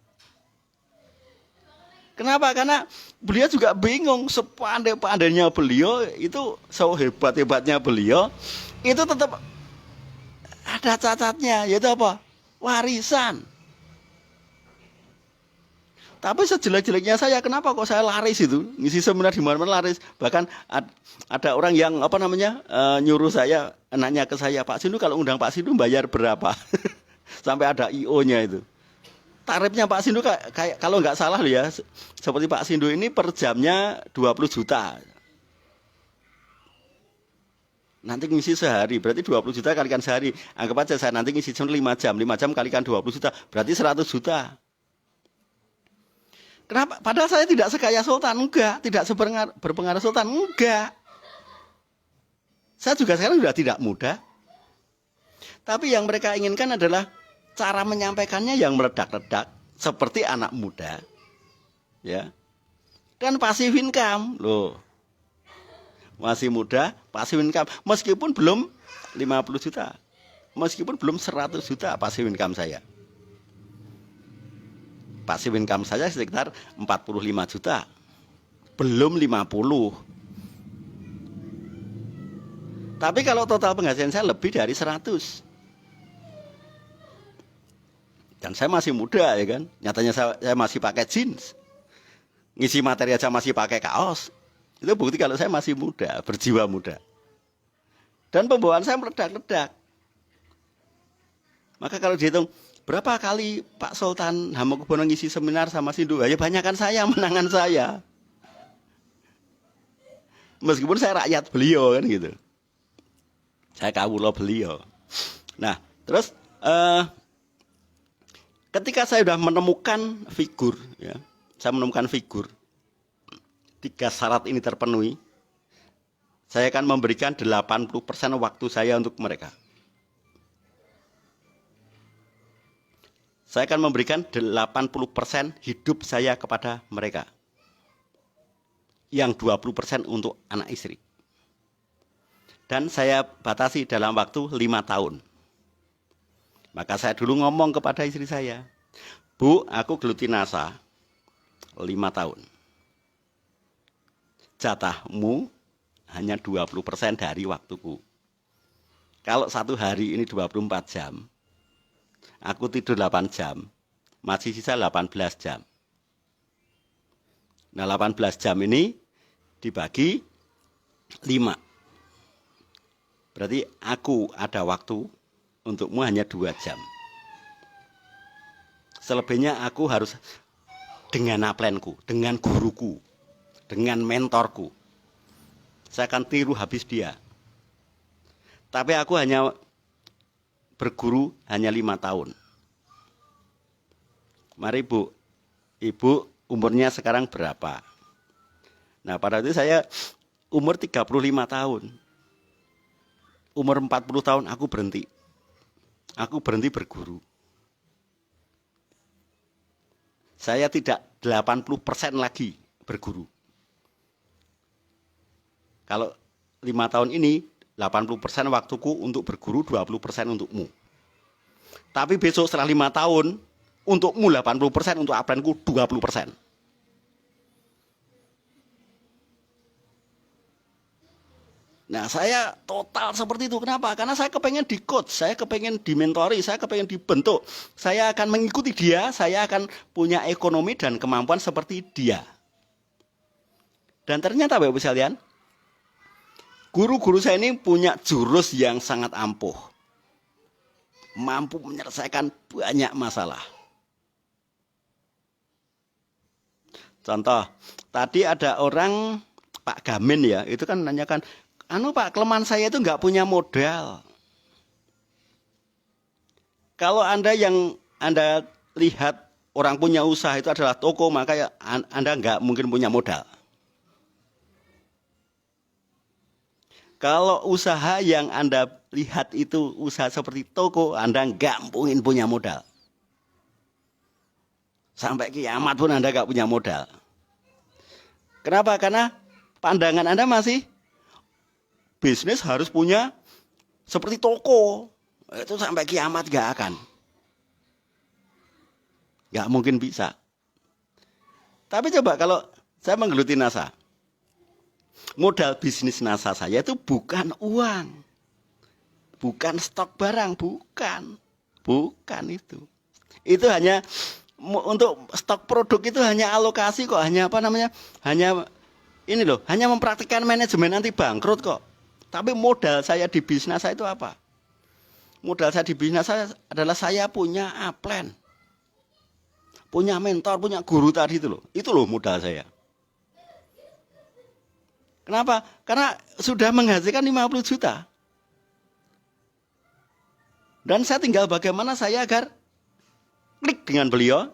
Kenapa? Karena beliau juga bingung. Sepandai-pandainya beliau, itu sehebat-hebatnya beliau, itu tetap ada cacatnya, yaitu apa? Warisan. Tapi sejelek-jeleknya saya, kenapa kok saya laris itu? Ngisi seminar di mana-mana laris. Bahkan ada orang yang nyuruh saya, nanya ke saya, Pak Sindu kalau undang Pak Sindu bayar berapa? Sampai ada IO-nya itu. Tarifnya Pak Sindu kayak kalau nggak salah loh ya, seperti Pak Sindu ini per jamnya 20 juta. Nanti ngisi sehari, berarti 20 juta kalikan sehari. Anggap aja saya nanti ngisi 5 jam. 5 jam kalikan 20 juta, berarti 100 juta. Kenapa? Padahal saya tidak sekaya sultan, enggak. Tidak berpengaruh sultan, enggak. Saya juga sekarang sudah tidak muda. Tapi yang mereka inginkan adalah cara menyampaikannya yang meledak-ledak. Seperti anak muda. Ya. Dan passive income. Loh. Masih muda, passive income. Meskipun belum 50 juta. Meskipun belum 100 juta passive income saya. Passive income saya sekitar 45 juta. Belum 50. Tapi kalau total penghasilan saya lebih dari 100. Dan saya masih muda ya kan. Nyatanya saya masih pakai jeans. Ngisi materi aja masih pakai kaos. Itu bukti kalau saya masih muda, berjiwa muda. Dan pembawaan saya meledak-ledak. Maka kalau dihitung, berapa kali Pak Sultan Hamengkubuwono ngisi seminar sama Sindu? Ya banyakan saya, menangan saya. Meskipun saya rakyat beliau kan gitu. Saya kawula beliau. Nah, terus ketika saya sudah menemukan figur, ya, saya menemukan figur, 3 syarat ini terpenuhi, saya akan memberikan 80% waktu saya untuk mereka. Saya akan memberikan 80% hidup saya kepada mereka. yang 20% untuk anak istri. Dan saya batasi dalam waktu 5 tahun. Maka saya dulu ngomong kepada istri saya, Bu, aku geluti NASA 5 tahun. Jatahmu hanya 20% dari waktuku. Kalau satu hari ini 24 jam, aku tidur 8 jam, masih sisa 18 jam. Nah, 18 jam ini dibagi 5. Berarti aku ada waktu untukmu hanya 2 jam. Selebihnya aku harus dengan upline-ku, dengan guruku, dengan mentorku. Saya akan tiru habis dia. Tapi aku hanya berguru hanya 5 tahun. Mari Bu, Ibu umurnya sekarang berapa? Nah, pada itu saya umur 35 tahun. Umur 40 tahun aku berhenti. Aku berhenti berguru. Saya tidak 80% lagi berguru. Kalau 5 tahun ini 80% waktuku untuk berguru, 20% untukmu. Tapi besok setelah 5 tahun, untukmu 80%, untuk upline-ku 20%. Nah, saya total seperti itu. Kenapa? Karena saya kepengen di coach, saya kepengen dimentori, saya kepengen dibentuk. Saya akan mengikuti dia, saya akan punya ekonomi dan kemampuan seperti dia. Dan ternyata Bapak-Ibu sekalian, guru-guru saya ini punya jurus yang sangat ampuh. Mampu menyelesaikan banyak masalah. Contoh, tadi ada orang, Pak Gamin ya, itu kan nanyakan, Pak, kelemahan saya itu nggak punya modal. Kalau Anda yang Anda lihat orang punya usaha itu adalah toko, maka ya Anda nggak mungkin punya modal. Kalau usaha yang Anda lihat itu usaha seperti toko, Anda nggak mungkin punya modal. Sampai kiamat pun Anda nggak punya modal. Kenapa? Karena pandangan Anda masih bisnis harus punya seperti toko. Itu sampai kiamat gak akan. Gak mungkin bisa. Tapi coba kalau saya menggeluti NASA. Modal bisnis NASA saya itu bukan uang. Bukan stok barang. Bukan. Bukan itu. Itu hanya untuk stok produk itu hanya alokasi kok. Hanya hanya ini loh. Hanya mempraktikkan manajemen anti bangkrut kok. Tapi modal saya di bisnis saya itu apa? Modal saya di bisnis saya adalah saya punya upline. Punya mentor, punya guru tadi itu loh. Itu loh modal saya. Kenapa? Karena sudah menghasilkan 50 juta. Dan saya tinggal bagaimana saya agar klik dengan beliau.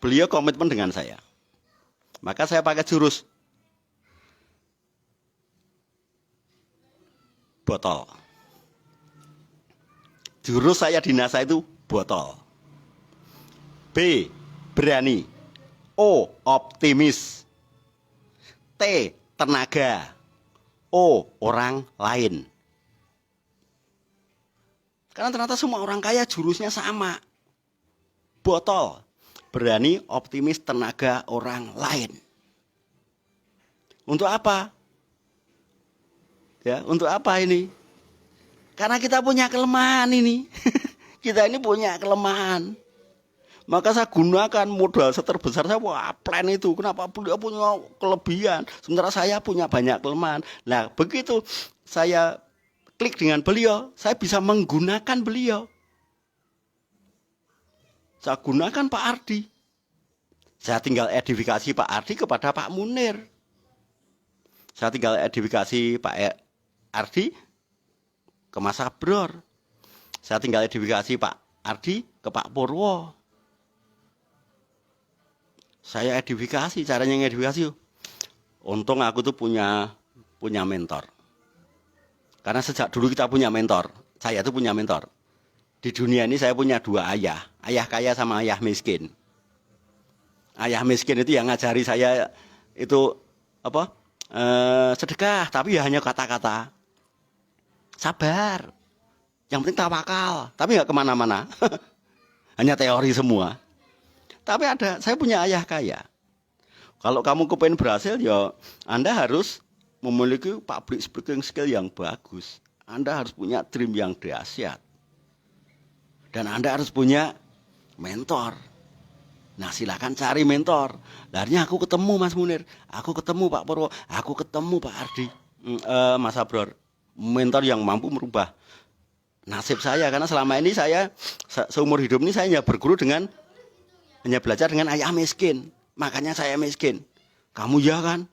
Beliau komitmen dengan saya. Maka saya pakai jurus botol. Jurus saya di NASA itu botol. B, berani. O, optimis. T, tenaga. O, orang lain. Karena ternyata semua orang kaya jurusnya sama. Botol. Berani, optimis, tenaga, orang lain. Untuk apa? Ya, untuk apa ini? Karena kita punya kelemahan ini. Kita ini punya kelemahan. Maka saya gunakan modal terbesar saya, plan itu. Kenapa beliau punya kelebihan, sementara saya punya banyak kelemahan. Nah, begitu saya klik dengan beliau, saya bisa menggunakan beliau. Saya gunakan Pak Ardi. Saya tinggal edifikasi Pak Ardi kepada Pak Munir. Saya tinggal edifikasi Pak Ardi ke Mas Abror. Saya tinggal edifikasi Pak Ardi ke Pak Purwo. Saya edifikasi, caranya ngedifikasi. Untung aku tuh punya mentor. Karena sejak dulu kita punya mentor. Saya tuh punya mentor. Di dunia ini saya punya 2 ayah. Ayah kaya sama ayah miskin. Ayah miskin itu yang ngajari saya itu sedekah, tapi ya hanya kata-kata. Sabar. Yang penting tawakal, tapi nggak kemana-mana. Hanya teori semua. Tapi saya punya ayah kaya. Kalau kamu kepengen berhasil, ya Anda harus memiliki public speaking skill yang bagus. Anda harus punya dream yang dahsyat. Dan Anda harus punya mentor. Nah, silakan cari mentor. Akhirnya aku ketemu Mas Munir, aku ketemu Pak Purwo, aku ketemu Pak Ardi, Mas Abror. Mentor yang mampu merubah nasib saya. Karena selama ini saya, seumur hidup ini saya hanya berguru hanya belajar dengan ayah miskin. Makanya saya miskin. Kamu ya kan?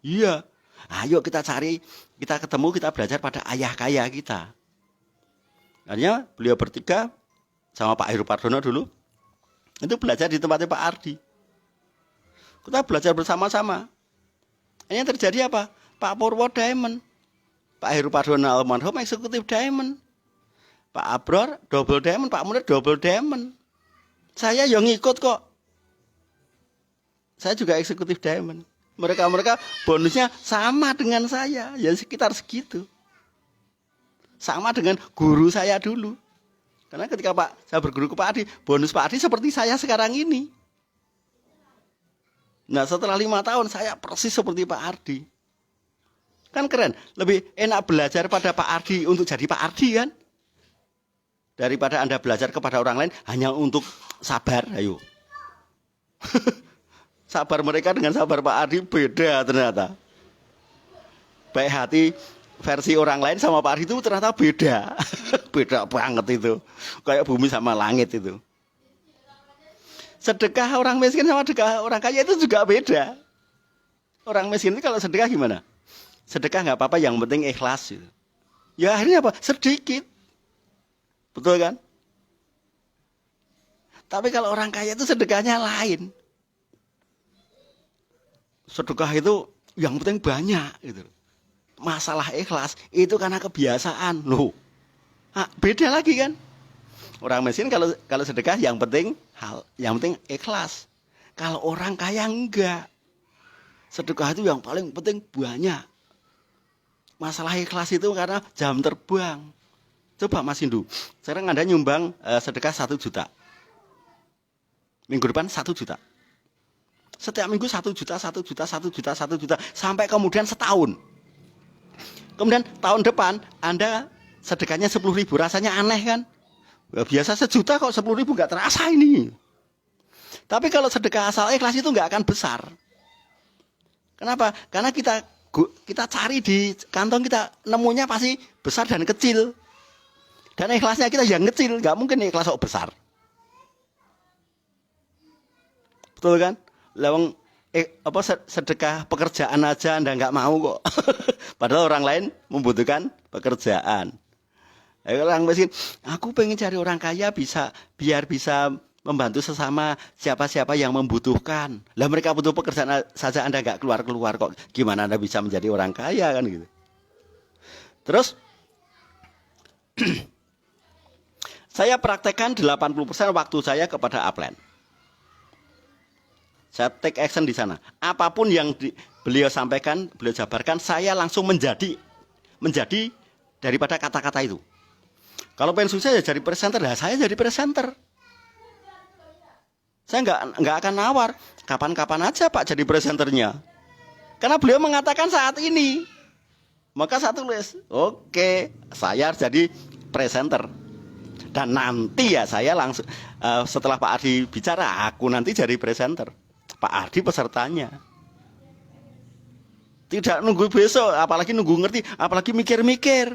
Iya. Ayo kita cari, kita ketemu, kita belajar pada ayah kaya kita. Akhirnya beliau bertiga sama Pak Heru Pardono dulu itu belajar di tempatnya Pak Ardi. Kita belajar bersama-sama. Ini yang terjadi apa? Pak Purwo Diamond, Pak Heru Pardono almarhum eksekutif Diamond, Pak Abror double Diamond, Pak Munir double Diamond. Saya yang ngikut kok. Saya juga eksekutif Diamond. Mereka bonusnya sama dengan saya, ya sekitar segitu. Sama dengan guru saya dulu. Karena ketika saya berguru ke Pak Ardi, bonus Pak Ardi seperti saya sekarang ini. Nah, setelah 5 tahun saya persis seperti Pak Ardi. Kan keren, lebih enak belajar pada Pak Ardi untuk jadi Pak Ardi kan? Daripada Anda belajar kepada orang lain hanya untuk sabar, ayo. Sabar mereka dengan sabar Pak Ardi beda ternyata. Baik hati versi orang lain sama Pak Ardi itu ternyata beda. Beda banget itu. Kayak bumi sama langit itu. Sedekah orang miskin sama sedekah orang kaya itu juga beda. Orang miskin itu kalau sedekah gimana? Sedekah nggak apa-apa, yang penting ikhlas gitu. Ya akhirnya apa? Sedikit. Betul kan? Tapi kalau orang kaya itu sedekahnya lain. Sedekah itu yang penting banyak gitu. Masalah ikhlas itu karena kebiasaan loh. Nah, beda lagi kan? Orang miskin kalau sedekah yang penting ikhlas. Kalau orang kaya enggak. Sedekah itu yang paling penting banyak. Masalah ikhlas itu karena jam terbang. Coba Mas Hindu, sekarang Anda nyumbang sedekah 1 juta. Minggu depan 1 juta. Setiap minggu 1 juta, 1 juta, 1 juta, 1 juta. Sampai kemudian setahun. Kemudian tahun depan Anda sedekahnya 10.000. Rasanya aneh kan? Biasa 1 juta kok 10.000 gak terasa ini. Tapi kalau sedekah asal ikhlas itu gak akan besar. Kenapa? Karena kita cari di kantong kita, nemunya pasti besar dan kecil. Dan ikhlasnya kita yang kecil, gak mungkin ikhlas kok besar. Betul kan? Lawang sedekah pekerjaan aja Anda nggak mau kok. Padahal orang lain membutuhkan pekerjaan. Orang miskin, aku pengen cari orang kaya biar bisa membantu sesama siapa-siapa yang membutuhkan. Lah mereka butuh pekerjaan saja Anda nggak keluar kok. Gimana Anda bisa menjadi orang kaya kan gitu. Terus saya praktekkan 80% waktu saya kepada upline. Saya take action di sana. Apapun yang beliau sampaikan, beliau jabarkan, saya langsung menjadi daripada kata-kata itu. Kalau pengen sukses ya jadi presenter, lah saya jadi presenter. Saya nggak akan nawar. Kapan-kapan aja Pak jadi presenternya. Karena beliau mengatakan saat ini. Maka saya tulis, oke, saya harus jadi presenter. Dan nanti ya saya langsung setelah Pak Ardi bicara, aku nanti jadi presenter. Pak Ardi pesertanya. Tidak nunggu besok, apalagi nunggu ngerti, apalagi mikir-mikir.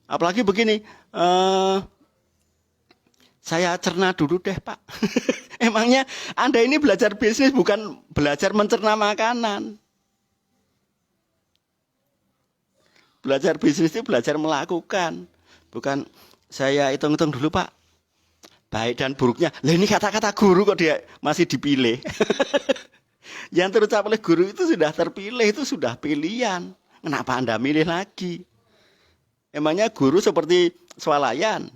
Apalagi begini, saya cerna dulu deh Pak. Emangnya Anda ini belajar bisnis bukan belajar mencerna makanan. Belajar bisnis itu belajar melakukan. Bukan saya hitung-hitung dulu Pak. Baik dan buruknya. Lah ini kata-kata guru kok dia masih dipilih. Yang terucap oleh guru itu sudah terpilih, itu sudah pilihan. Kenapa Anda milih lagi? Emangnya guru seperti swalayan.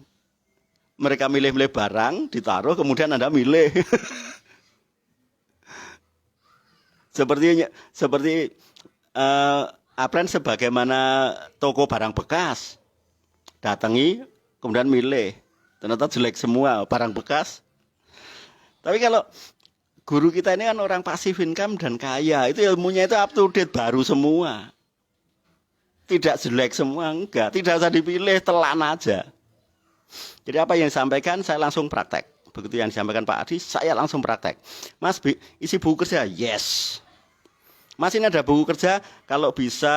Mereka milih-milih barang, ditaruh, kemudian Anda milih. Seperti Upline sebagaimana toko barang bekas. Datangi, kemudian milih. Ternyata jelek semua barang bekas. Tapi kalau guru kita ini kan orang passive income dan kaya, itu ilmunya itu up to date, baru semua. Tidak jelek semua, enggak. Tidak usah dipilih, telan aja. Jadi apa yang disampaikan, saya langsung praktek. Begitu yang disampaikan Pak Adi, saya langsung praktek. Mas, isi buku kerja? Yes. Mas, ini ada buku kerja, kalau bisa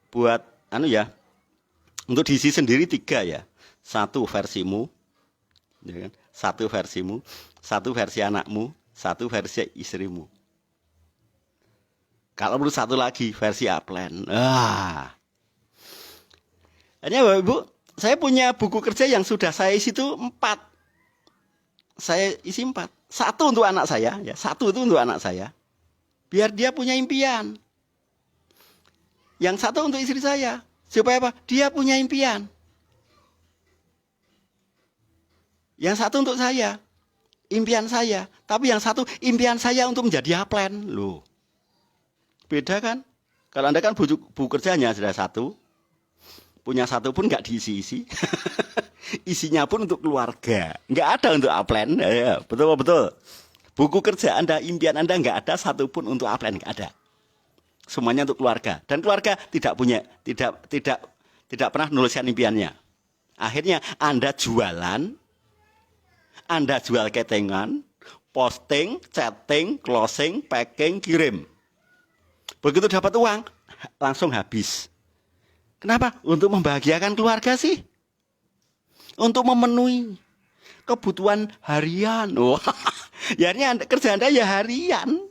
buat, untuk diisi sendiri 3 ya. 1 versimu, ya kan? 1 versimu, 1 versi anakmu, 1 versi istrimu. Kalau perlu 1 lagi, versi upline. Ini Bapak Ibu, saya punya buku kerja yang sudah saya isi itu 4. Saya isi 4. 1 untuk anak saya, ya. 1 itu untuk anak saya. Biar dia punya impian. Yang 1 untuk istri saya. Supaya apa? Dia punya impian. Yang 1 untuk saya. Impian saya. Tapi yang 1, impian saya untuk menjadi upline. Loh. Beda kan? Kalau Anda kan buku kerjanya sudah 1. Punya 1 pun nggak diisi-isi. Isinya pun untuk keluarga. Nggak ada untuk upline. Ya, betul. Buku kerja Anda, impian Anda nggak ada 1 pun untuk upline. Nggak ada. Semuanya untuk keluarga. Dan keluarga tidak pernah menuliskan impiannya. Akhirnya Anda jualan, Anda jual ketengan, posting, chatting, closing, packing, kirim. Begitu dapat uang, langsung habis. Kenapa? Untuk membahagiakan keluarga sih. Untuk memenuhi kebutuhan harian. Ya ini kerja Anda ya harian.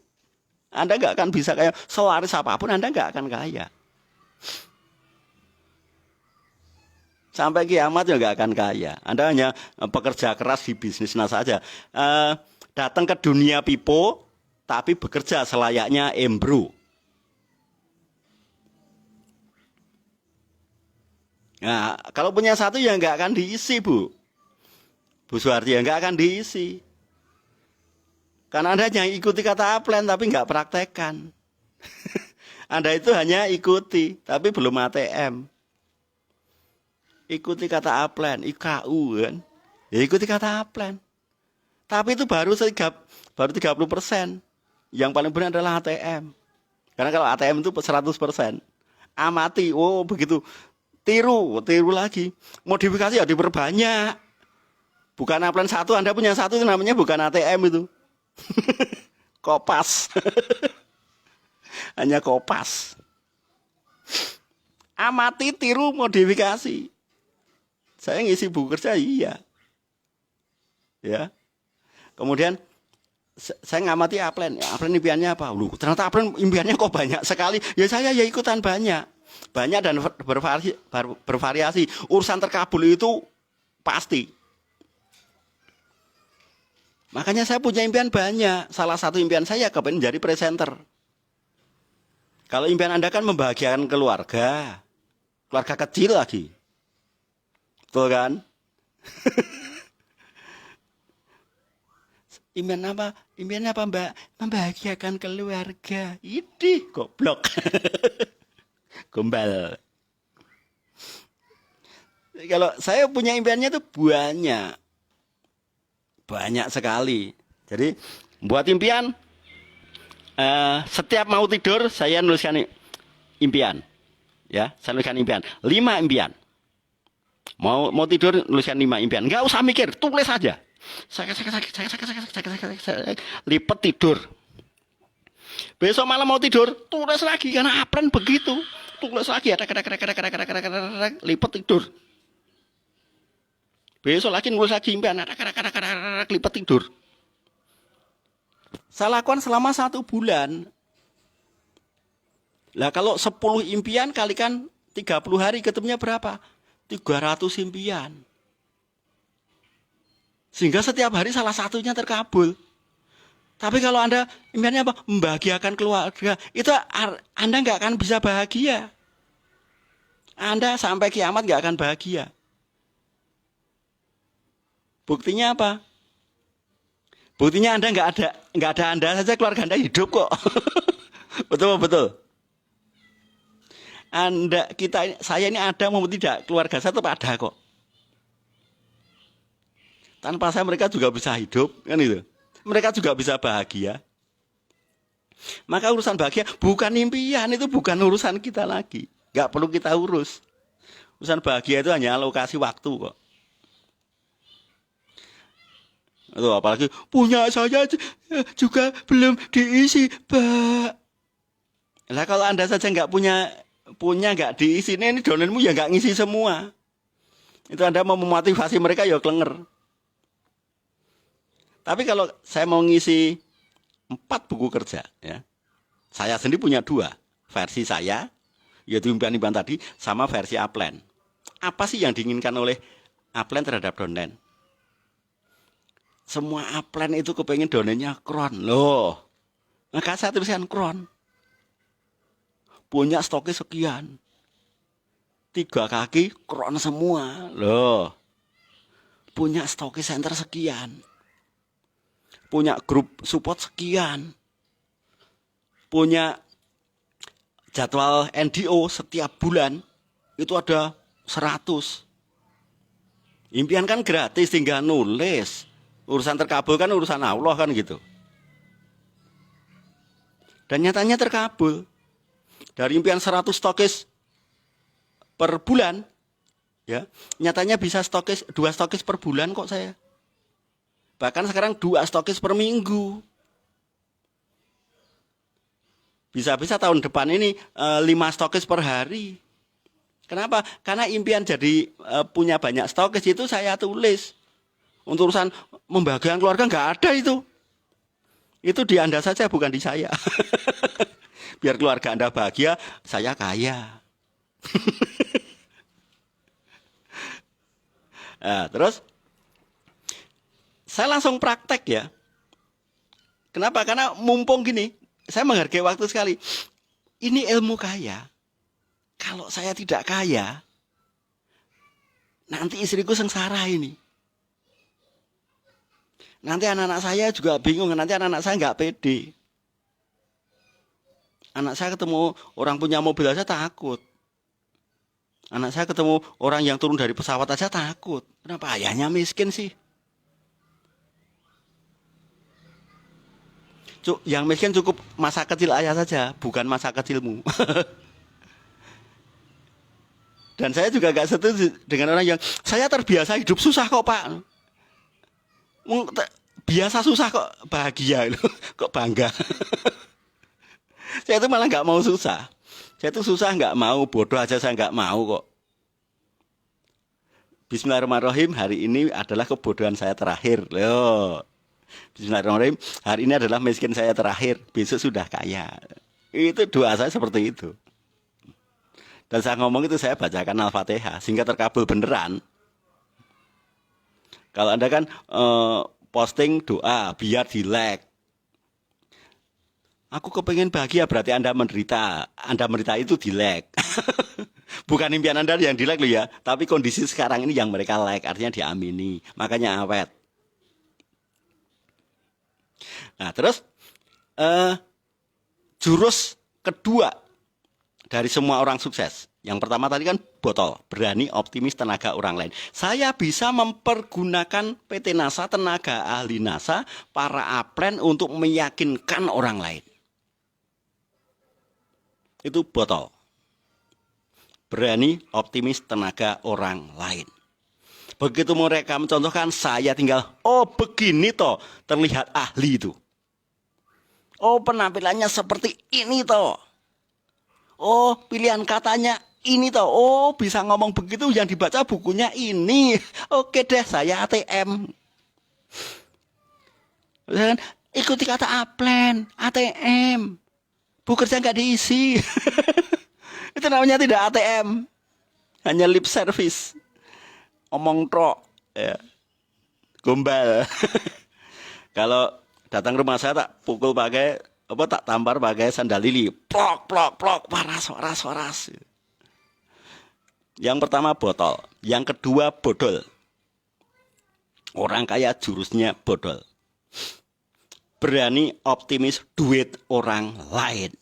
Anda nggak akan bisa kayak selaris apapun, Anda nggak akan kaya. Sampai kiamat juga nggak akan kaya. Anda hanya pekerja keras di bisnisnya saja. Datang ke dunia pipo, tapi bekerja selayaknya embro. Nah, kalau punya 1 ya nggak akan diisi, Bu Suharti, ya nggak akan diisi. Karena Anda hanya ikuti kata upline tapi nggak praktekkan. Anda itu hanya ikuti, tapi belum ATM. Ikuti kata upline, IKU kan. Ya ikuti kata upline. Tapi itu baru 30%. Yang paling benar adalah ATM. Karena kalau ATM itu 100%. Amati, begitu. Tiru lagi. Modifikasi ya diperbanyak. Bukan upline 1, Anda punya 1 itu namanya bukan ATM itu. Kopas. Hanya kopas. Amati, tiru, modifikasi. Saya ngisi buku kerja, iya. Ya. Kemudian saya ngamati upline. Upline impiannya apa? Ternyata upline impiannya kok banyak sekali. Ya saya ya ikutan banyak. Banyak dan bervariasi. Urusan terkabul itu pasti. Makanya saya punya impian banyak. Salah satu impian saya kepengen menjadi presenter. Kalau impian Anda kan membahagiakan keluarga. Keluarga kecil lagi. Betul kan? Impian apa? Impiannya apa, Mbak? Membahagiakan keluarga. Idih, goblok. Gombal. Kalau saya punya impiannya itu banyak. Banyak sekali. Jadi buat impian, setiap mau tidur saya nuliskan impian. Ya, saya nuliskan impian. 5 impian. Mau tidur nuliskan 5 impian. Enggak usah mikir, tulis saja. Saya lipat tidur. Besok malam mau tidur, tulis lagi karena apren begitu. Tulis lagi, lipat tidur. Besok lagi nulis lagi impian, lipat tidur. Saya lakukan selama 1 bulan. Lah kalau 10 impian kalikan 30 hari ketemunya berapa? 300 impian. Sehingga setiap hari salah satunya terkabul. Tapi kalau Anda impiannya apa? Membahagiakan keluarga. Itu Anda nggak akan bisa bahagia. Anda sampai kiamat nggak akan bahagia. Buktinya apa? Buktinya Anda nggak ada Anda saja, keluarga Anda hidup kok. Betul. Saya ini ada maupun tidak, keluarga saya tetap ada kok. Tanpa saya mereka juga bisa hidup, kan itu. Mereka juga bisa bahagia. Maka urusan bahagia bukan impian, itu bukan urusan kita lagi. Gak perlu kita urus. Urusan bahagia itu hanya alokasi waktu kok. Itu apalagi punya saya juga belum diisi, Pak. Lah kalau Anda saja nggak punya nggak diisi, ini donenmu ya nggak ngisi semua. Itu Anda mau memotivasi mereka ya klenger. Tapi kalau saya mau ngisi 4 buku kerja, ya, saya sendiri punya 2 versi saya, yaitu impian-impian tadi, sama versi Upland. Apa sih yang diinginkan oleh Upland terhadap donen? Semua Upland itu kepengen donennya kron loh. Maka saya tuliskan kron. Punya stoknya sekian. 3 kaki kron semua loh. Punya stoknya center sekian. Punya grup support sekian. Punya jadwal NDO setiap bulan itu ada 100. Impian kan gratis, tinggal nulis. Urusan terkabul kan urusan Allah kan gitu. Dan nyatanya terkabul. Dari impian 100 stokis per bulan, ya, nyatanya bisa 2 stokis per bulan kok saya. Bahkan sekarang 2 stokis per minggu. Bisa-bisa tahun depan ini 5 stokis per hari. Kenapa? Karena impian jadi punya banyak stokis itu saya tulis. Untuk urusan membahagiakan keluarga nggak ada itu. Itu di Anda saja, bukan di saya. Biar keluarga Anda bahagia, saya kaya. Nah, terus saya langsung praktek ya. Kenapa? Karena mumpung gini, saya menghargai waktu sekali. Ini ilmu kaya. Kalau saya tidak kaya, nanti istriku sengsara ini. Nanti anak-anak saya juga bingung, nanti anak-anak saya nggak pede. Anak saya ketemu orang punya mobil aja takut. Anak saya ketemu orang yang turun dari pesawat aja takut. Kenapa ayahnya miskin sih? Yang miskin cukup masa kecil ayah saja, bukan masa kecilmu. Dan saya juga gak setuju dengan orang yang saya terbiasa hidup susah kok Pak. Biasa susah kok bahagia loh, kok bangga. Saya itu malah gak mau susah. Saya itu susah gak mau, bodoh aja saya gak mau kok. Bismillahirrahmanirrahim, hari ini adalah kebodohan saya terakhir. Loh. Bismillahirrahmanirrahim, hari ini adalah miskin saya terakhir, besok sudah kaya. Itu doa saya seperti itu. Dan saya ngomong itu saya bacakan Al-Fatihah sehingga terkabul beneran. Kalau Anda kan posting doa biar di-like. Aku kepengen bahagia, berarti Anda menderita. Anda menderita itu di-like. Bukan impian Anda yang di-like loh ya, tapi kondisi sekarang ini yang mereka like, artinya diamini. Makanya awet. Nah, terus jurus kedua dari semua orang sukses. Yang pertama tadi kan botol, berani, optimis, tenaga orang lain. Saya bisa mempergunakan PT NASA, tenaga ahli NASA, para Upland untuk meyakinkan orang lain. Itu botol. Berani, optimis, tenaga orang lain. Begitu mereka mencontohkan, saya tinggal, oh begini toh terlihat ahli itu. Oh penampilannya seperti ini toh. Oh pilihan katanya ini toh. Oh bisa ngomong begitu, yang dibaca bukunya ini. Oke deh, saya ATM. Ikuti kata Upland, ATM. Buku kerja nggak diisi. Itu namanya tidak ATM. Hanya lip service. Omong trok, ya. Gombal. Kalau datang rumah saya tak pukul pakai tak tampar pakai sandal lili, plok plok plok, waras. Yang pertama botol, yang kedua bodol. Orang kaya jurusnya bodol. Berani, optimis, duit orang lain.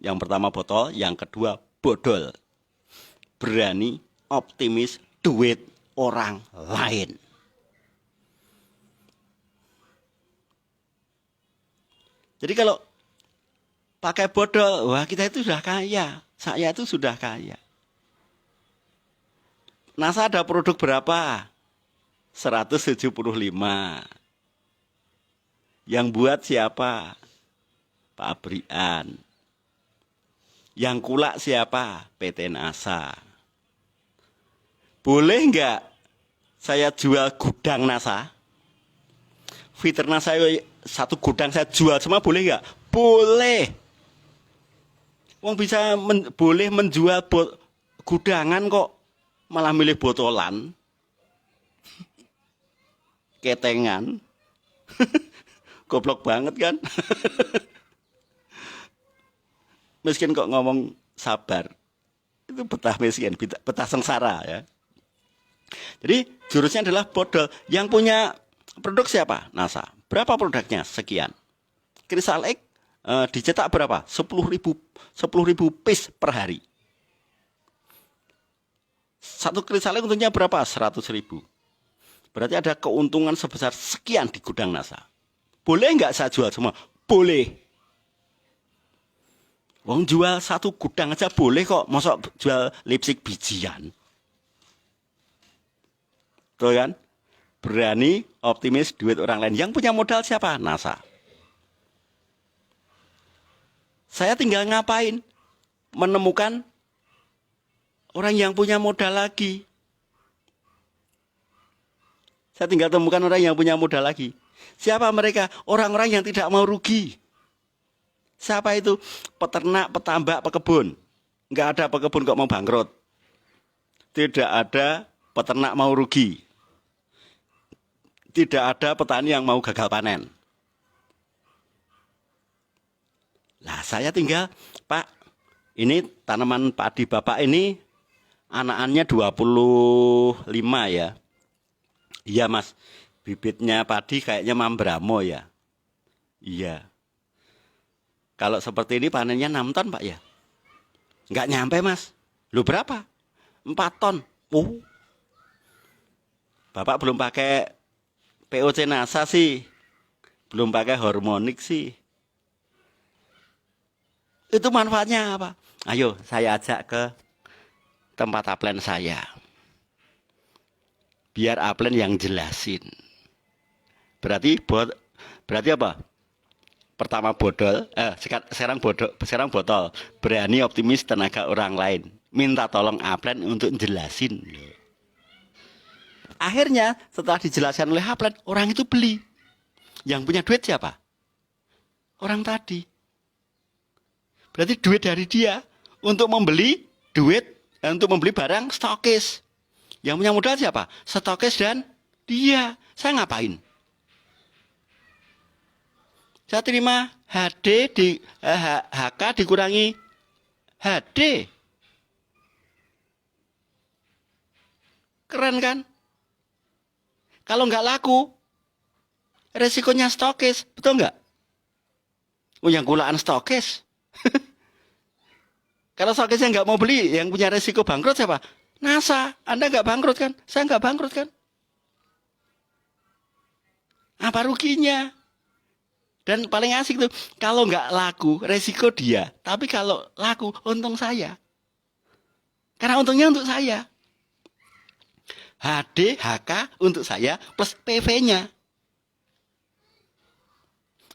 Yang pertama botol, yang kedua bodol. Berani, optimis, duit orang lain. Jadi kalau pakai bodol, wah kita itu sudah kaya. Saya itu sudah kaya. NASA ada produk berapa? 175. Yang buat siapa? Pak Brian. Yang kulak siapa? PT NASA. Boleh nggak saya jual gudang NASA? Fitur NASA satu gudang saya jual semua, boleh nggak? Boleh. Wong bisa boleh menjual gudangan kok, malah milih botolan, ketengan. Goblok banget kan? Miskin kok ngomong sabar. Itu betah miskin, betah sengsara ya. Jadi jurusnya adalah bodol. Yang punya produk siapa? NASA. Berapa produknya? Sekian. Kristal X dicetak berapa? 10.000 piece per hari. Satu kristal X untungnya berapa? 100.000. Berarti ada keuntungan sebesar sekian di gudang NASA. Boleh nggak saya jual semua? Boleh. Wong jual satu gudang aja boleh kok. Masa jual lipstick bijian? Tuh kan? Berani, optimis, duit orang lain. Yang punya modal siapa? NASA. Saya tinggal ngapain? Menemukan orang yang punya modal lagi. Saya tinggal temukan orang yang punya modal lagi. Siapa mereka? Orang-orang yang tidak mau rugi. Siapa itu? Peternak, petambak, pekebun. Enggak ada pekebun kok mau bangkrut. Tidak ada peternak mau rugi. Tidak ada petani yang mau gagal panen. Lah saya tinggal, Pak, ini tanaman padi Bapak ini anakannya 25 ya. Iya Mas, bibitnya padi kayaknya Mambramo ya. Iya. Kalau seperti ini panennya 6 ton Pak ya? Enggak nyampe Mas. Lu berapa? 4 ton. Bapak belum pakai POC NASA sih. Belum pakai hormonik sih. Itu manfaatnya apa? Ayo saya ajak ke tempat upline saya. Biar upline yang jelasin. Berarti apa? Pertama bodol, sekarang botol. Berani, optimis, tenaga orang lain. Minta tolong upline untuk jelasin. Akhirnya setelah dijelaskan oleh upline, orang itu beli. Yang punya duit siapa? Orang tadi. Berarti duit dari dia untuk membeli barang stokis. Yang punya modal siapa? Stokis dan dia. Saya ngapain? Saya terima HK dikurangi HD. Keren kan? Kalau nggak laku, resikonya stokis, betul nggak? Yang kulaan stokis. Kalau stokisnya nggak mau beli, yang punya resiko bangkrut siapa? NASA. Anda nggak bangkrut kan? Saya nggak bangkrut kan? Apa ruginya? Dan paling asik tuh, kalau nggak laku, resiko dia. Tapi kalau laku, untung saya. Karena untungnya untuk saya. HK untuk saya plus PV-nya.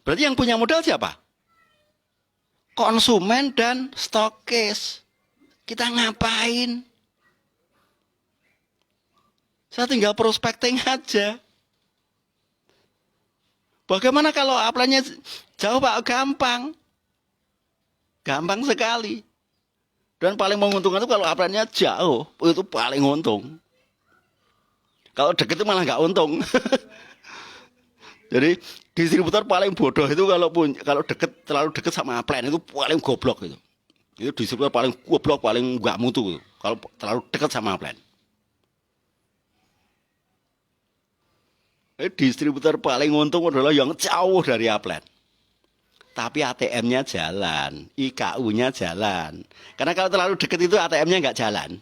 Berarti yang punya modal siapa? Konsumen dan stokis. Kita ngapain? Saya tinggal prospecting aja. Bagaimana kalau upline-nya jauh Pak? Gampang. Gampang sekali. Dan paling menguntungkan itu kalau upline-nya jauh. Itu paling untung. Kalau deket itu malah nggak untung. Jadi distributor paling bodoh itu kalau terlalu deket sama upline itu paling goblok itu. Itu distributor paling goblok, paling nggak mutu itu. Kalau terlalu deket sama upline. Distributor paling untung adalah yang jauh dari upline. tapi ATM-nya jalan, IKU-nya jalan. Karena kalau terlalu dekat itu ATM-nya nggak jalan.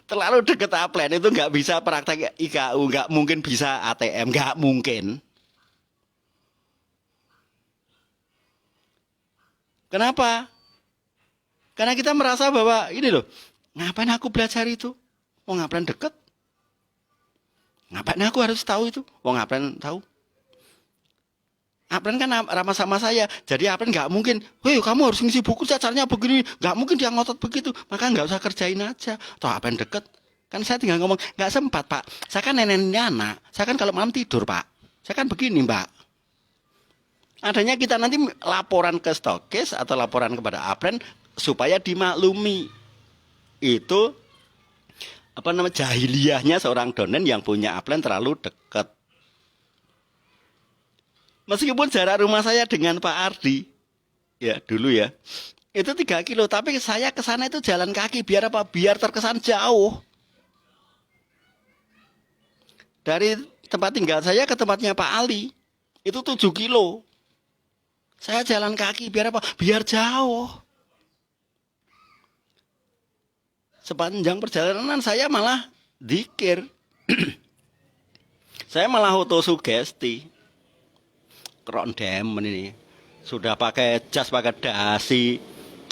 Terlalu deket Aplen itu nggak bisa praktek IKU, nggak mungkin bisa ATM, nggak mungkin. Kenapa? Karena kita merasa bahwa ini loh, ngapain aku belajar itu? Oh, ngapain deket? Ngapain aku harus tahu itu? Oh, ngapain tahu? Apren kan ramah sama saya, jadi Apren nggak mungkin, weh kamu harus ngisi buku caranya begini, nggak mungkin dia ngotot begitu, maka nggak usah kerjain aja. Toh Apren deket, kan saya tinggal ngomong, nggak sempat pak, saya kan neneknya anak, saya kan kalau malam tidur pak, saya kan begini mbak. Adanya kita nanti laporan ke stokis atau laporan kepada Apren supaya dimaklumi. Itu apa namanya jahiliyahnya seorang donen yang punya Aplen terlalu dekat. Meskipun jarak rumah saya dengan Pak Ardi, ya dulu ya, itu 3 kilo, tapi saya ke sana itu jalan kaki, biar apa? Biar terkesan jauh. Dari tempat tinggal saya ke tempatnya Pak Ali, itu 7 kilo. Saya jalan kaki, biar apa? Biar jauh. Sepanjang perjalanan saya malah dikir. Saya malah autosugesti. Demen ini sudah pakai jas, pakai dasi,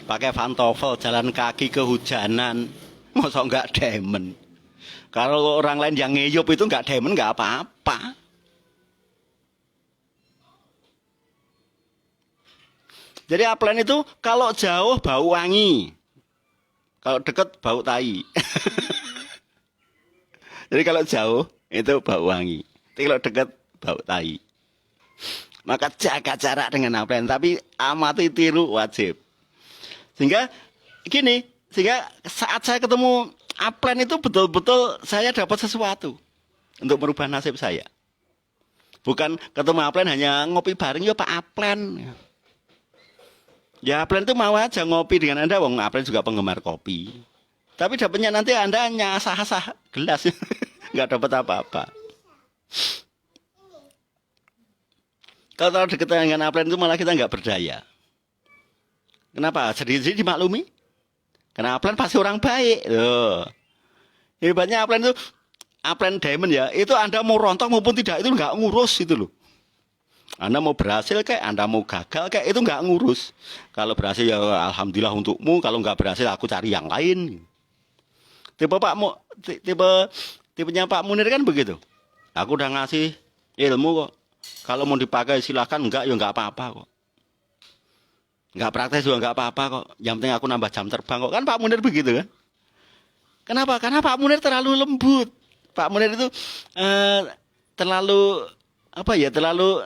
pakai pantofel, jalan kaki kehujanan, masa nggak demen? Kalau orang lain yang ngeyup itu nggak demen nggak apa-apa. Jadi Aplen itu kalau jauh bau wangi, kalau deket bau tai. Jadi kalau jauh itu bau wangi, tapi kalau deket bau tai. Maka jaga jarak dengan Aplen, tapi amati tiru wajib. Sehingga gini, sehingga saat saya ketemu Aplen itu betul-betul saya dapat sesuatu untuk merubah nasib saya. Bukan ketemu Aplen hanya ngopi bareng, ya Pak Aplen. Ya Aplen itu mau aja ngopi dengan Anda, wong Aplen juga penggemar kopi. Tapi dapatnya nanti Anda nyasah-sah gelas, nggak dapat apa-apa. Kalau dekat dengan Aplen itu malah kita nggak berdaya. Kenapa? Sedikit-sedikit dimaklumi. Karena Aplen pasti orang baik. Loh. Hebatnya Aplen itu, Aplen Diamond ya, itu Anda mau rontok maupun tidak, itu nggak ngurus itu loh. Anda mau berhasil kayak, Anda mau gagal kayak, itu nggak ngurus. Kalau berhasil ya alhamdulillah untukmu, kalau nggak berhasil aku cari yang lain. Tipenya Pak Munir kan begitu. Aku udah ngasih ilmu kok. Kalau mau dipakai silahkan, enggak ya enggak apa-apa kok. Enggak praktek juga enggak apa-apa kok. Yang penting aku nambah jam terbang kok. Kan Pak Munir begitu kan? Kenapa? Karena Pak Munir terlalu lembut. Pak Munir itu terlalu apa ya? Terlalu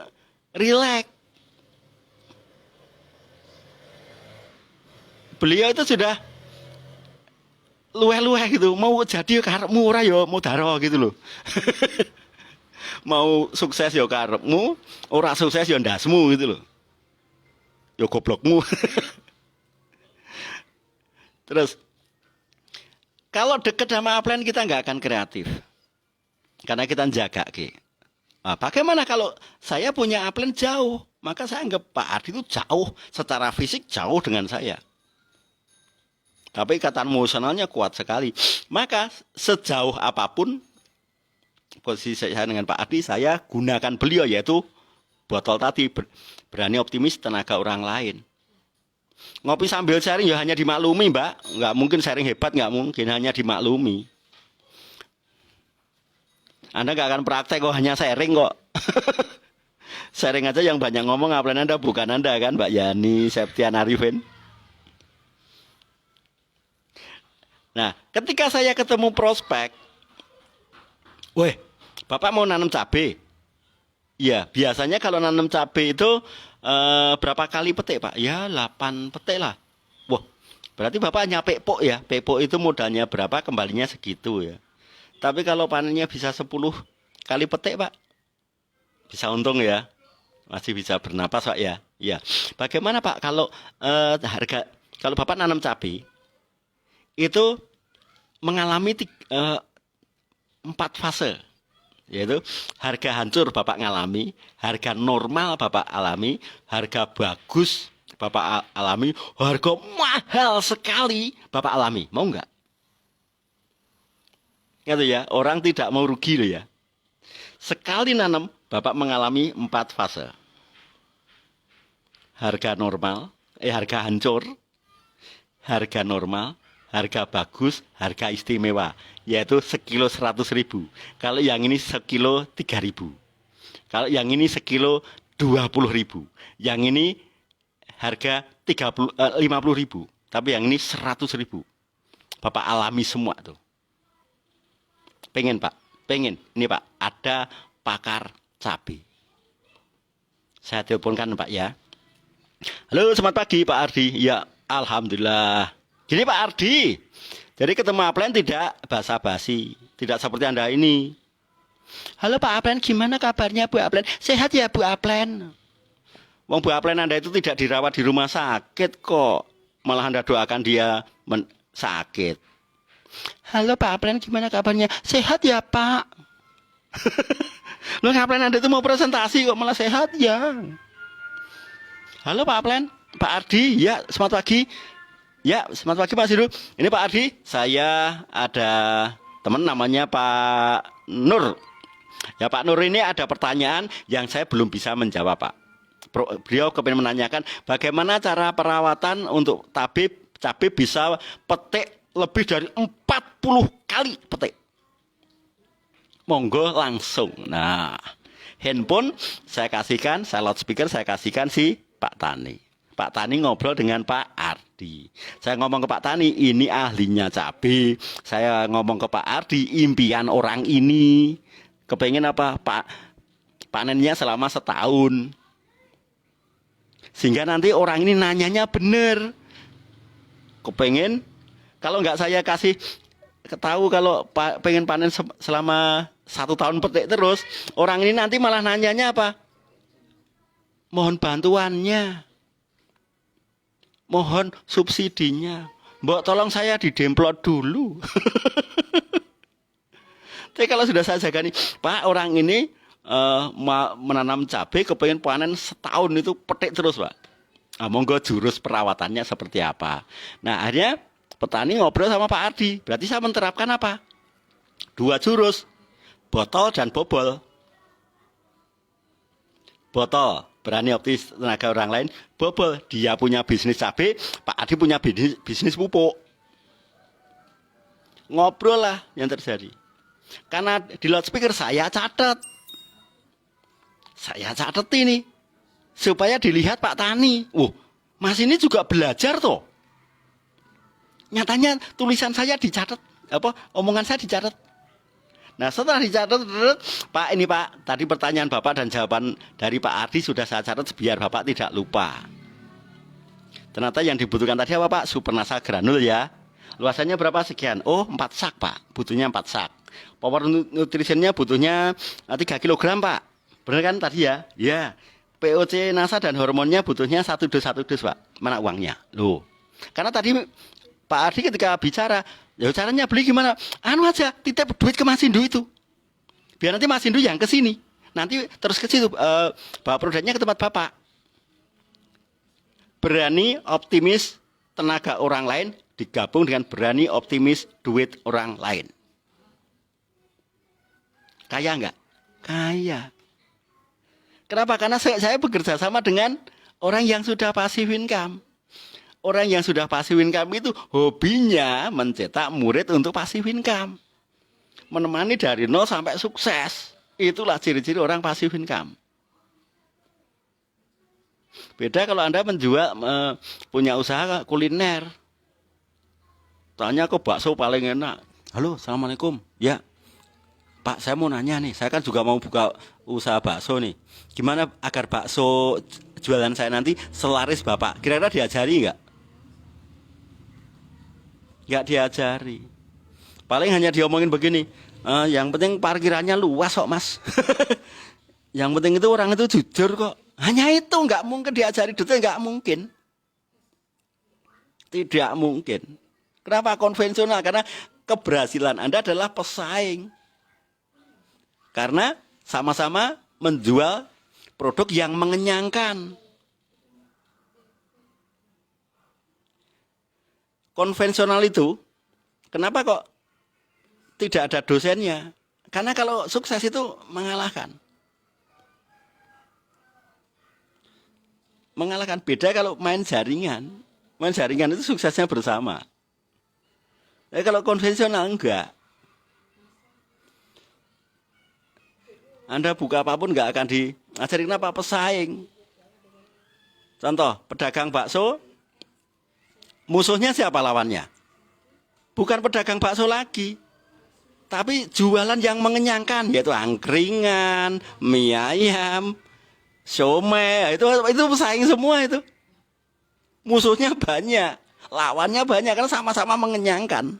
rileks. Beliau itu sudah luweh-luweh gitu. Mau jadi karepmu ora ya mau daro gitu loh. Mau sukses ya karepmu, ora sukses ya ndasmu gitu loh. Ya goblokmu. Terus kalau deket sama Aplen kita nggak akan kreatif. Karena kita jaga ke. Nah, bagaimana kalau saya punya Aplen jauh, maka saya anggap Pak Ardi itu jauh secara fisik jauh dengan saya. Tapi ikatan emosionalnya kuat sekali. Maka sejauh apapun posisi saya dengan Pak Ardi, saya gunakan beliau, yaitu botol tadi, berani optimis tenaga orang lain. Ngopi sambil sharing ya hanya dimaklumi mbak, nggak mungkin sharing hebat, nggak mungkin, hanya dimaklumi. Anda nggak akan praktek kok, hanya sharing kok. Sharing aja yang banyak ngomong Aplen Anda, bukan Anda kan Mbak Yani Septian Arifin. Nah ketika saya ketemu prospek, weh, Bapak mau nanam cabai? Iya, biasanya kalau nanam cabai itu berapa kali petik, Pak? Ya, 8 petik lah. Wah, berarti Bapak hanya pekpok ya. Pekpok itu modalnya berapa, kembalinya segitu ya. Tapi kalau panennya bisa 10 kali petik, Pak, bisa untung ya. Masih bisa bernapas, Pak ya. Iya. Bagaimana, Pak, kalau kalau Bapak nanam cabai itu mengalami 4 fase. Yaitu harga hancur Bapak ngalami, harga normal Bapak alami, harga bagus Bapak alami, harga mahal sekali Bapak alami. Mau nggak? Gitu ya, orang tidak mau rugi loh ya. Sekali nanam, Bapak mengalami 4 fase. Harga normal, harga hancur, harga normal, harga bagus, harga istimewa, yaitu sekilo 100.000. Kalau yang ini sekilo 3.000. Kalau yang ini sekilo 20.000. Yang ini harga 50.000. Tapi yang ini 100.000. Bapak alami semua tuh. Pengen Pak, pengen. Ini Pak, ada pakar cabai. Saya teleponkan Pak ya. Halo, selamat pagi Pak Ardi. Ya, alhamdulillah. Gini Pak Ardi, jadi ketemu Aplen tidak basa-basi, tidak seperti Anda ini. Halo Pak Aplen, gimana kabarnya Bu Aplen? Sehat ya Bu Aplen? Wong Bu Aplen Anda itu tidak dirawat di rumah sakit kok. Malah Anda doakan dia sakit. Halo Pak Aplen, gimana kabarnya? Sehat ya Pak? Loh, Aplen Anda itu mau presentasi kok malah sehat ya? Halo Pak Aplen, Pak Ardi, ya selamat pagi. Ya, selamat pagi Pak Sidu. Ini Pak Ardi, saya ada teman namanya Pak Nur. Ya Pak Nur ini ada pertanyaan yang saya belum bisa menjawab Pak. Beliau kepingin menanyakan bagaimana cara perawatan untuk cabai bisa petik lebih dari 40 kali petik. Monggo langsung. Nah, handphone saya kasihkan, saya loudspeaker saya kasihkan si Pak Tani. Pak Tani ngobrol dengan Pak Ardi. Saya ngomong ke Pak Tani, ini ahlinya cabai. Saya ngomong ke Pak Ardi, impian orang ini. Kepengen apa? Panennya selama setahun. Sehingga nanti orang ini nanyanya benar. Kepengen, kalau nggak saya kasih tahu kalau pengen panen selama 1 tahun petik terus, orang ini nanti malah nanyanya apa? Mohon bantuannya. Mohon subsidinya. Mbok tolong saya didemplot dulu. Tapi kalau sudah saya jaga nih, Pak orang ini menanam cabai kepengen panen setahun itu petik terus Pak. Nah, monggo jurus perawatannya seperti apa. Nah akhirnya petani ngobrol sama Pak Ardi. Berarti saya menerapkan apa? 2 jurus. Botol dan bobol. Botol, berani optimis tenaga orang lain. Bobol, dia punya bisnis cabai, Pak Ardi punya bisnis pupuk. Ngobrol lah yang terjadi. Karena di loudspeaker saya catat. Saya catat ini. Supaya dilihat Pak Tani. Mas ini juga belajar toh. Nyatanya tulisan saya dicatat. Omongan saya dicatat. Nah setelah dicatat, Pak ini Pak, tadi pertanyaan Bapak dan jawaban dari Pak Ardi sudah saya catat biar Bapak tidak lupa. Ternyata yang dibutuhkan tadi apa Pak? Supernasa granul ya. Luasannya berapa sekian? 4 sak Pak, butuhnya 4 sak. Power nutritionnya butuhnya 3 kg Pak. Benar kan tadi ya? Ya. POC NASA dan hormonnya butuhnya 1 dus Pak. Mana uangnya? Loh. Karena tadi Pak Ardi ketika bicara, ya caranya beli gimana? Anu aja, titip duit ke Mas Indu itu. Biar nanti Mas Indu yang ke sini. Nanti terus ke situ bawa produknya ke tempat Bapak. Berani optimis tenaga orang lain digabung dengan berani optimis duit orang lain. Kaya enggak? Kaya. Kenapa? Karena saya bekerja sama dengan orang yang sudah passive income. Orang yang sudah passive income itu hobinya mencetak murid untuk passive income. Menemani dari nol sampai sukses. Itulah ciri-ciri orang passive income. Beda kalau Anda menjual punya usaha kuliner. Tanya ke bakso paling enak. Halo, assalamualaikum. Ya, Pak, saya mau nanya nih. Saya kan juga mau buka usaha bakso nih. Gimana agar bakso jualan saya nanti selaris Bapak? Kira-kira diajari nggak? Nggak diajari. Paling hanya diomongin begini. Yang penting parkirannya luas kok Mas. Yang penting itu orang itu jujur kok. Hanya itu, nggak mungkin diajari detail, nggak mungkin. Tidak mungkin. Kenapa konvensional? Karena keberhasilan Anda adalah pesaing. Karena sama-sama menjual produk yang mengenyangkan. Konvensional itu, kenapa kok tidak ada dosennya? Karena kalau sukses itu mengalahkan. Mengalahkan. Beda kalau main jaringan. Main jaringan itu suksesnya bersama. Tapi kalau konvensional enggak. Anda buka apapun enggak akan diajarin apa pesaing. Contoh, pedagang bakso, musuhnya siapa lawannya? Bukan pedagang bakso lagi. Tapi jualan yang mengenyangkan, yaitu angkringan, mie ayam, siomay, itu pesaing semua itu. Musuhnya banyak, lawannya banyak karena sama-sama mengenyangkan.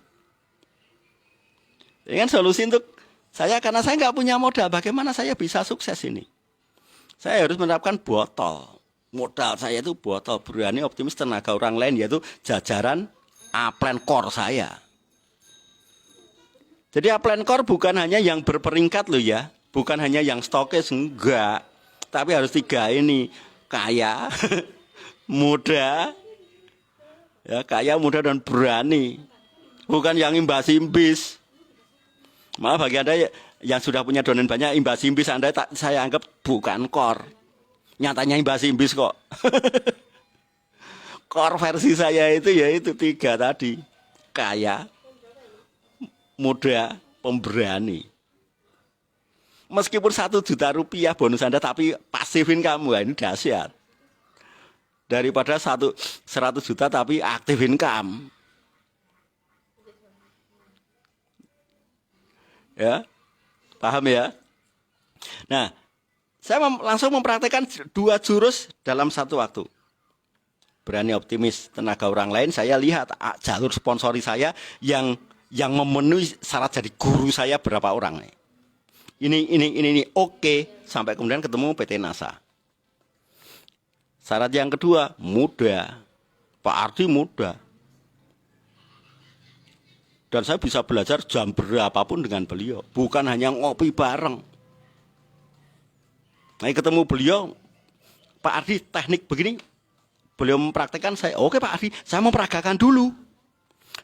Ini kan solusi untuk saya, karena saya nggak punya modal, bagaimana saya bisa sukses ini? Saya harus menerapkan botol. Modal saya itu botol, berani, optimis, tenaga orang lain, yaitu jajaran upline core saya. Jadi upline core bukan hanya yang berperingkat loh ya, bukan hanya yang stokis, enggak. Tapi harus 3 ini, kaya, muda, ya, kaya, muda, dan berani. Bukan yang imbas-imbis. Malah bagi Anda yang sudah punya donen banyak, imbas-imbis Anda saya anggap bukan core. Nyatanya imbas-imbis kok. Core versi saya itu yaitu 3 tadi. Kaya, muda, pemberani. Meskipun 1 juta rupiah bonus Anda, tapi pasifin kamu, ini dahsyat. Daripada 100 juta tapi aktif income. Ya, paham ya? Nah, saya langsung mempraktekkan 2 jurus dalam 1 waktu. Berani, optimis, tenaga orang lain. Saya lihat jalur sponsori saya yang memenuhi syarat jadi guru saya berapa orang nih. Ini oke, sampai kemudian ketemu PT NASA. Syarat yang kedua, muda. Pak Ardi muda. Dan saya bisa belajar jam berapapun dengan beliau. Bukan hanya ngopi bareng. Nah, ketemu beliau, Pak Ardi teknik begini. Beliau mempraktekkan, saya, oke Pak Ardi, saya mau peragakan dulu.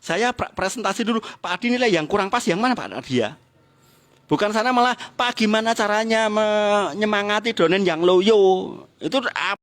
Saya presentasi dulu, Pak Ardi nilai yang kurang pas yang mana Pak Ardi ya? Bukan sana malah, Pak gimana caranya menyemangati donen yang loyo. Itu